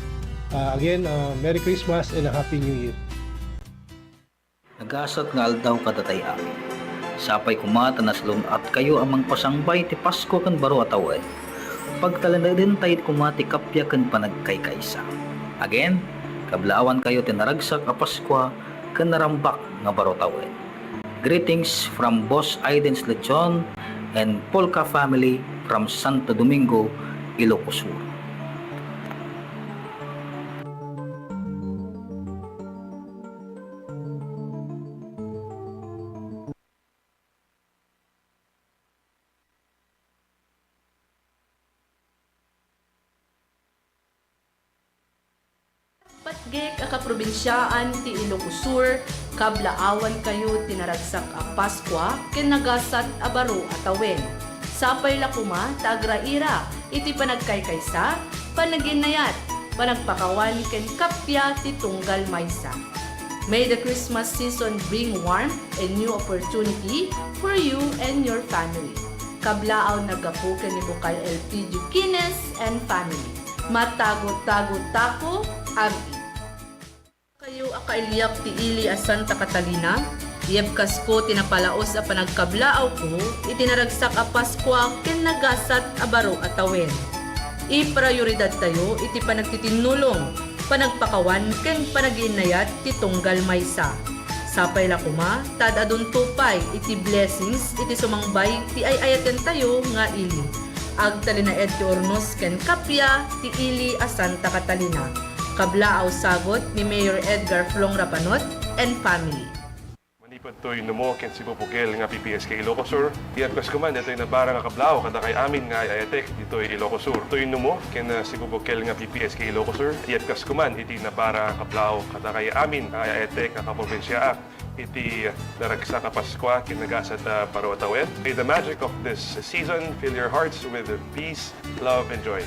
Again, Merry Christmas and a Happy New Year. Nagasat nga aldaw kadatay amin. Sapay kumata naslon at kayo amang pasangbay ti Pasko kan baro atawen. Pagtalanda din tayo kumati kapya kan panagkaykaysa. Again, kablaawan kayo tinaragsak a Paskwa kan narambak nga baro tawen. Greetings from Boss Aiden's Lechon and Polka family from Santo Domingo, Ilocos Sur. Patgek a kaprobinsyaan ti Ilocos Sur, kablaawan kayo tinaragsak a Paskwa, ken nagasat a baro atawen. Sapay la kuma, tagraira, iti panagkaykaysa, panaginayat, panagpakawan ken kapya ti tunggal maysa. May the Christmas season bring warmth and new opportunity for you and your family. Kablaaw nagapu ken ni Bukal LP Duquines and family. Matagot-tagot tako agi. Kayo akailiak ti ili a Santa Catalina, iyabkas ko tinapalaos a panagkablaaw ko, itinaragsak a Paskwa ken nagasat a baro atawen. I-prioridad tayo iti panagtitinulong, panagpakawan ken panaginayat ti tunggal maysa. Sapay la kuma, tad adun tupay iti blessings iti sumangbay ti ayayaten tayo nga ili. Agtalina ed ti ornos ken kapya ti ili a Santa Catalina. Kablaaw sagot ni Mayor Edgar Flong Rapanot and family. Manipod to'y numo ken si Bubukel nga PPSK Ilocos Sur. Iyagkas ko man, ito'y nabara nga kablaaw kada kay amin nga ayatek dito'y Ilocos Sur. To'y numo ken si Bubukel nga PPSK Ilocos Sur. Iyagkas ko man, iti nabara nga kablaaw kada kay amin nga ayatek nga kaprobinsya iti naragsa ka Paskwa ken nagasat baro atawen. May the magic of this season fill your hearts with peace, love, and joy.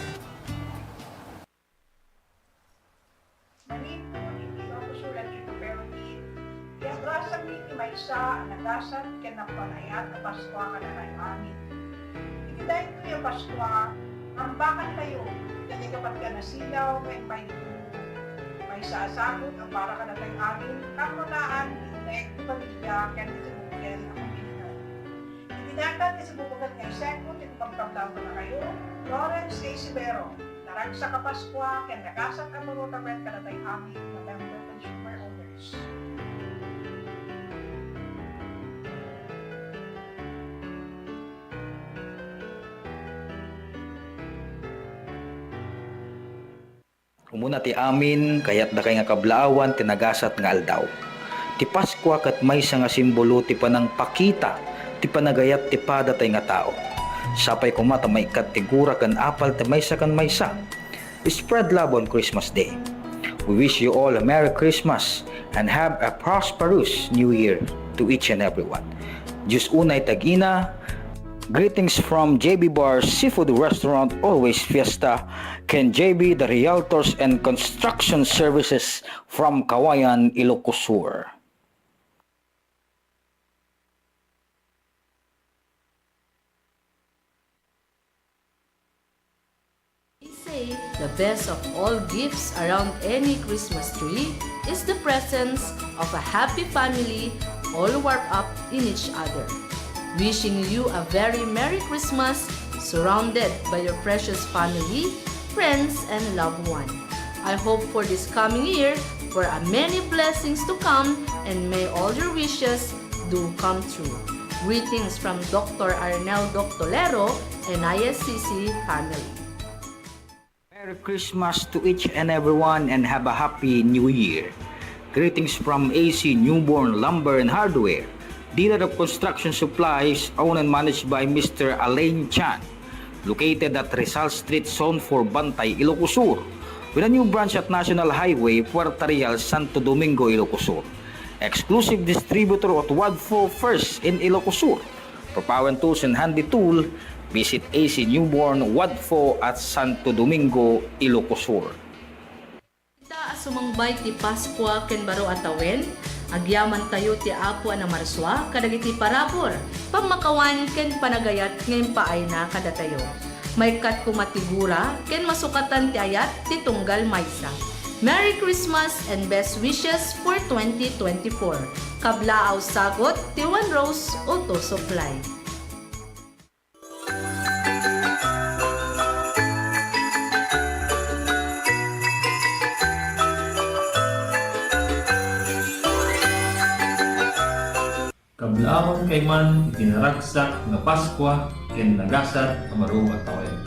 Manito iti Ilocos Sur at ito pero ni iabrasa mi iti maysa nagasan ken napanayat a Paskwa kanakay amin. Iti dahil ko yung Paskwa, ambakan kayo, iti kapat ka nasilaw, may saasagot ang para kanakay amin, kamunaan, inek, pamilya, ken iti bukel ang pamilya. Itinakan iti bukel ng sekot, iti pagkablaw ko na kayo, Lawrence A. Sibero, naragsa ka Paskwa, ken nagasat ang marutamet kanatay amin, November Consumer Owners. Umuna ti amin, kayat da kay nga kablaawan tinagasat nga aldaw. Ti Paskwa kat maysa nga simbolo ti panangpakita, ti panagayat ti padatay nga tao. Sapay kumata may katigura kan apal ti maysa kan maysa. Spread love on Christmas Day. We wish you all a Merry Christmas and have a prosperous New Year to each and everyone. Diyos unay tagina. Greetings from JB Bar Seafood Restaurant, always fiesta. Ken JB, the Realtors and Construction Services from Kawayan, Ilocos Sur. They say the best of all gifts around any Christmas tree is the presence of a happy family all wrapped up in each other. Wishing you a very Merry Christmas, surrounded by your precious family, friends, and loved one. I hope for this coming year for a many blessings to come, and may all your wishes do come true. Greetings from Dr. Arneldo Tolero and ISCC family. Merry Christmas to each and everyone and have a happy New Year. Greetings from AC Newborn Lumber and Hardware, dealer of construction supplies owned and managed by Mr. Alain Chan, located at Rizal Street, Zone 4, Bantay, Ilocos Sur, with a new branch at National Highway, Puerto Real, Santo Domingo, Ilocos Sur. Exclusive distributor of Wadfo First in Ilocos Sur. For power and tools and handy tool, Visit AC Newborn, Wadfo at Santo Domingo, Ilocos Sur. Ita sumangbay ti Paskwa ken baro atawen, agyaman tayo ti Apo na Marswa, kadagiti parabor, pamakawan ken panagayat ngayon paay na kada tayo. May kat kumatigura ken masukatan ti ayat ti tunggal maysa. Merry Christmas and best wishes for 2024. Kablaaw sagot ti One Rose Auto Supply. Kablaon kay man itinaragsak nga Paskwa ken nagasat amaro at tawen.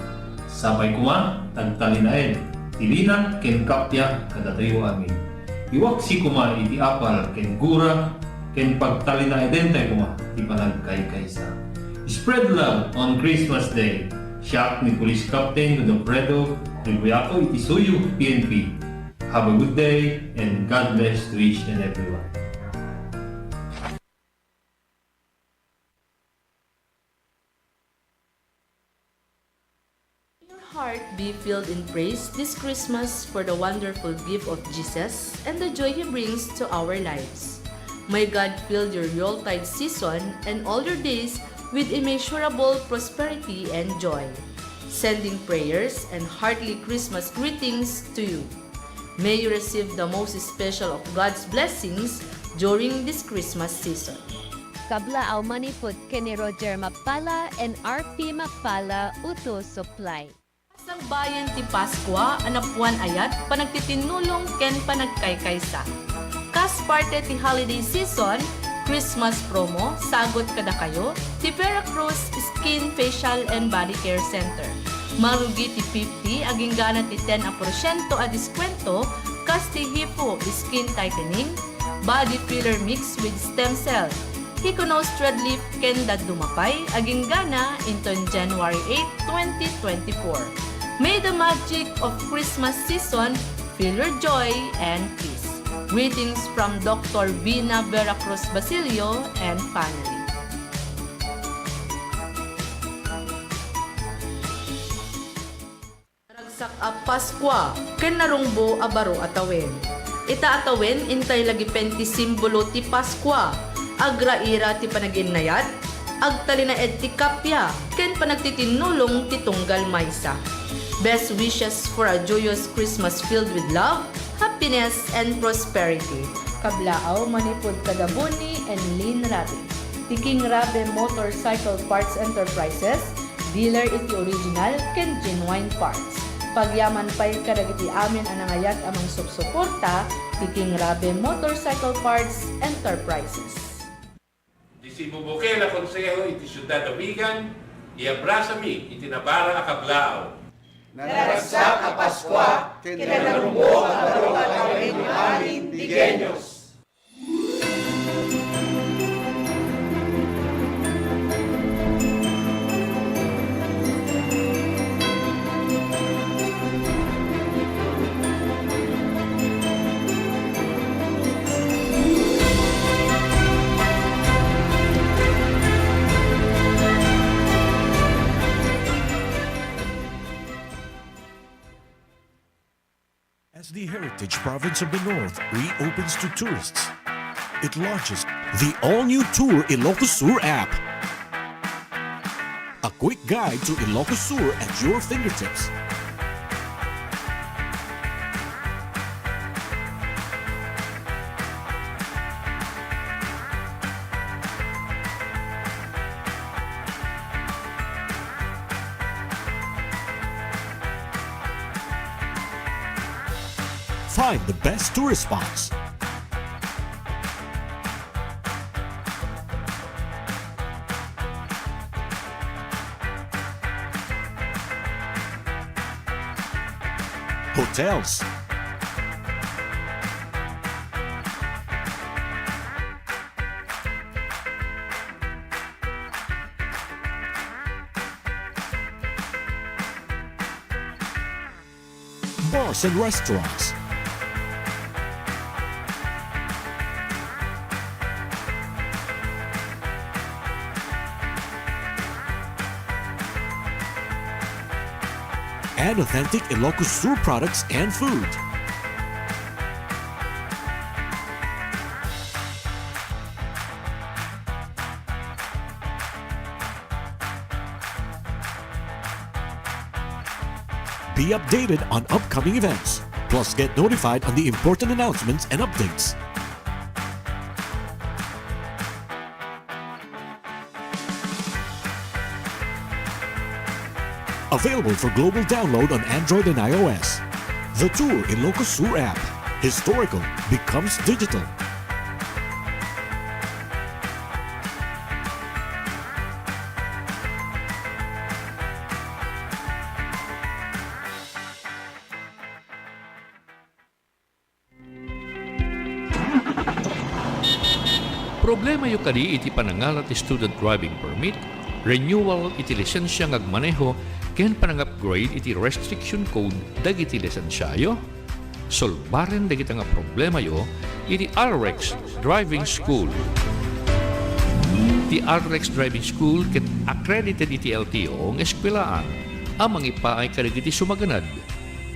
Sabay kuma tagtalinaen tilinak ken kapya kadatayo amin. Iwak si kuma iti apal ken gura ken pagtalinaen tay kuma ti panagkaykaysa. Spread love on Christmas Day. Siya ni Police Captain Godofredo Ribuyaco iti Suyo PNP. Have a good day and God bless to each and everyone. Heart be filled in praise this Christmas for the wonderful gift of Jesus and the joy He brings to our lives. May God fill your Yuletide season and all your days with immeasurable prosperity and joy. Sending prayers and hearty Christmas greetings to you. May you receive the most special of God's blessings during this Christmas season. Kablaaw manipod kini Roger Mapala and RP Mapala Auto Supply. Sang bayan ti Paskwa, anapuan ayat, panagtitinulong ken panagkaykaysa. Kas parte ti holiday season, Christmas promo, sagot kada kayo, ti Veracruz Skin, Facial and Body Care Center. Marugi ti 50, aging gana ti 10% a diskwento, kas ti Hipo Skin Tightening, Body Filler Mix with Stem Cell, Hikonos Threadleaf ken Dadumapay, aging gana into January 8, 2024. May the magic of Christmas season fill your joy and peace. Greetings from Dr. Vina Veracruz Basilio and family. Ragsak a Paskwa, ken narungbo a baro atawen. Ita atawen, intay lagi penti simbolo ti Paskwa, agraira ti panaginayat, agtalinaed ti kapya, ken panagtitinulong ti tunggal maysa. Best wishes for a joyous Christmas filled with love, happiness, and prosperity. Kablaaw, manipod Kadabuni and Lynn Rabe. Tiking Rabe Motorcycle Parts Enterprises, dealer iti original ken genuine parts. Pagyaman pa'y kadagiti amin anangayat amang subsuporta, Tiking Rabe Motorcycle Parts Enterprises. Si Bubuke na konseho iti Siyudad Amigan, iabrasa mi iti nabara a kablao. Naragsak a Paskwa, kinanarumbo ang barong atawin ni amin Digenyos. As the Heritage Province of the North reopens to tourists, it launches the all-new Tour Ilocos Sur app. A quick guide to Ilocos Sur at your fingertips. Find the best tourist spots. Hotels. Bars and restaurants. and authentic Ilocos Sur products and food. Be updated on upcoming events, plus get notified on the important announcements and updates. Available for global download on Android and iOS. The Tour Ilocos Sur app. Historical becomes digital. Problema yu kadi iti panangalat ti student driving permit, renewal iti lisensya ngagmaneho, ken panang-upgrade iti restriction code dagiti lisensyayo. Solbaren dagiti nga problema yo iti RX Driving School. Ti RX Driving School ket accredited iti LTO ng eskwelaan. Amang ipaay kadagiti sumaganad.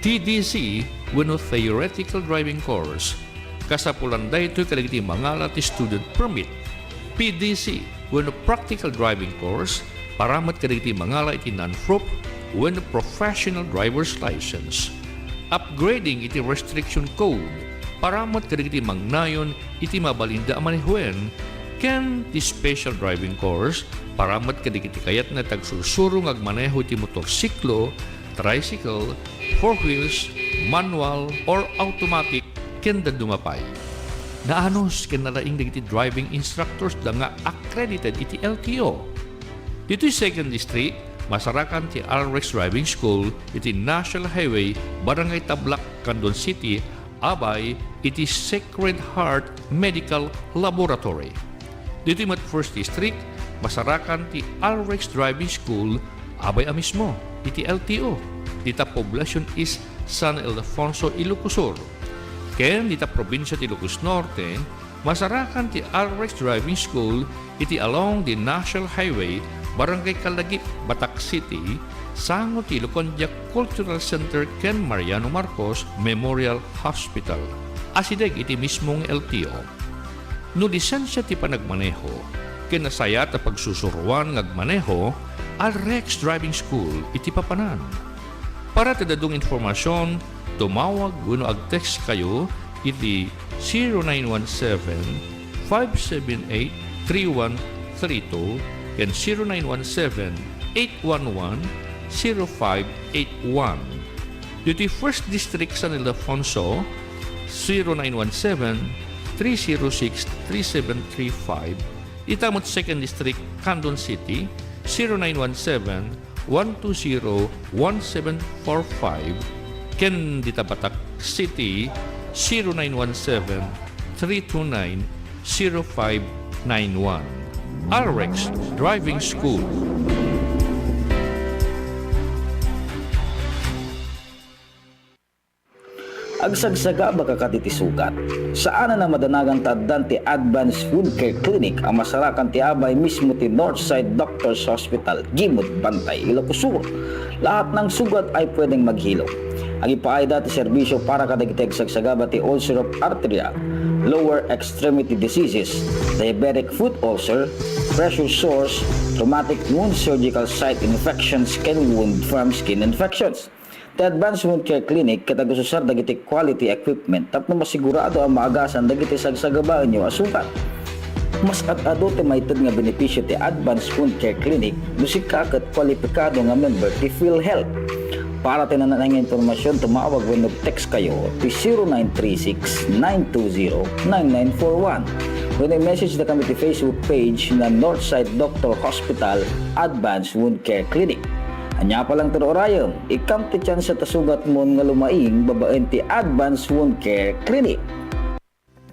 TDC wenno theoretical driving course. Kasapulan daytoy kadagiti mangalat ti student permit. PDC wenno practical driving course paramat kadagiti mangala iti non-prop wenno professional driver's license. Upgrading iti restriction code paramat kadagiti mangnayon iti mabalinda a manehuen ken ti special driving course paramat kadagiti kayat na tagsusurong agmaneho iti motorsiklo, tricycle, four wheels, manual or automatic ken da dumapay. Naanos ken nalaing dagiti driving instructors da nga accredited iti LTO. Dito'y 2nd District, masarakan ti RX Driving School iti National Highway, Barangay Tablak, Candon City, abay iti Sacred Heart Medical Laboratory. Dito'y mat 1st District, masarakan ti RX Driving School, abay mismo iti LTO. Dita poblasyon is San Ildefonso, Ilocos Sur. Ken dita probinsya ti Ilocos Norte, masarakan ti RX Driving School iti along the National Highway, Barangay Kalagip, Batak City, sango ti Lucondia Cultural Center ken Mariano Marcos Memorial Hospital. Asideg iti mismong LTO. No lisensya ti panagmaneho, ken nasayat a pagsusuruan ngagmaneho, RX Driving School iti papanan. Para tadadong informasyon, tumawag wenno ag-text kayo iti 0917-578-3132 and 0917-811-0581. Dito 1st District San Ildefonso, 0917-306-3735. Itamot 2nd District Candon City, 0917-120-1745. Ken dita Batak City 0917-329-0591. RX Driving School. Agsagsaga baka katitisugat. Saan na madanagang taddan ti Advanced Wound Care Clinic ang masarakan ti abay mismo ti Northside Doctors Hospital, Gimod, Bantay, Ilocos Sur. Lahat ng sugat ay pwedeng maghilom. Ang ipaayda ti serbisyo para kadagiteg sagsagaba ti ulcer of arteria, lower extremity diseases, diabetic foot ulcer, pressure sores, traumatic wound surgical site infections, ken wound from skin infections. The Advanced Wound Care Clinic katagususar dagiti quality equipment tapno masigurado ang maagasan dagiti sagsagabaan nyo asukat. Mas at-ado ti maited nga benepisyo ti Advanced Wound Care Clinic musika ket kwalipikado nga member ti PhilHealth. Para tinanang informasyon, tumawag o text kayo ti 0936-920-9941. When I message na kami ti Facebook page na Northside Doctor Hospital Advanced Wound Care Clinic. Anya palang turorayon, ikam ti chance sa tasugat mo nga lumaing babaen ti Advanced Wound Care Clinic.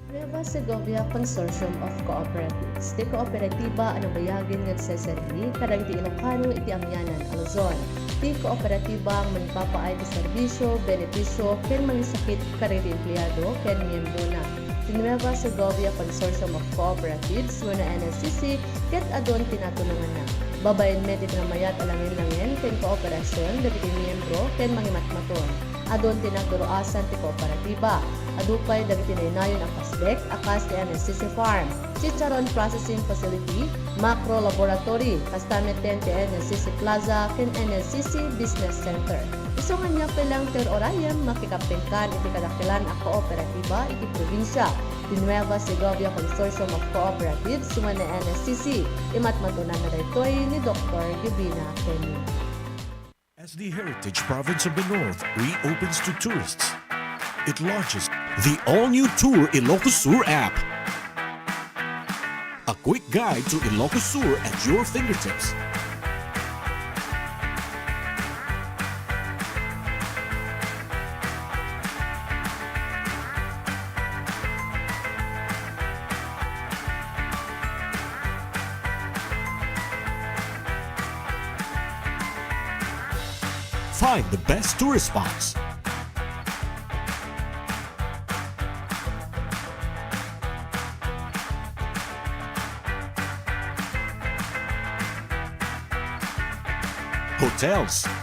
Nueva Segovia Consortium of Cooperatives. Ti kooperatiba ano bayagin nga seserbi kadang ti Ilocano iti amyanan a Luzon. Ti kooperatiba ang manpapaay ti serbisyo, benepisyo, ken mangisakit kadang ti empleyado ken miyembro na. Ti Nueva Segovia Consortium of Cooperatives wano NSCC ket adon tinatulungan na. Babayin met ipinamayat alangin-langin ken kooperasyon dagiti miyembro ken mangimatmaton. Adon tinagduruasan ti kooperatiba. Adupay dagiti naynayon ang kasdek akas ti NSCC Farm, Chicharon Processing Facility, Macro Laboratory, kastameten ti NSCC Plaza ken NSCC Business Center. Isungan niya pelang ter orayem makikapengkan iti kadakilan a kooperatiba iti probinsya. The Nueva Segovia Consortium of Cooperatives suman na NSCC. Imatmatunan na daytoy ni Dr. Gibina Kenny. As the heritage province of the North reopens to tourists, it launches the all-new Tour Ilocos Sur app. A quick guide to Ilocos Sur at your fingertips. Find the best tourist spots. Hotels.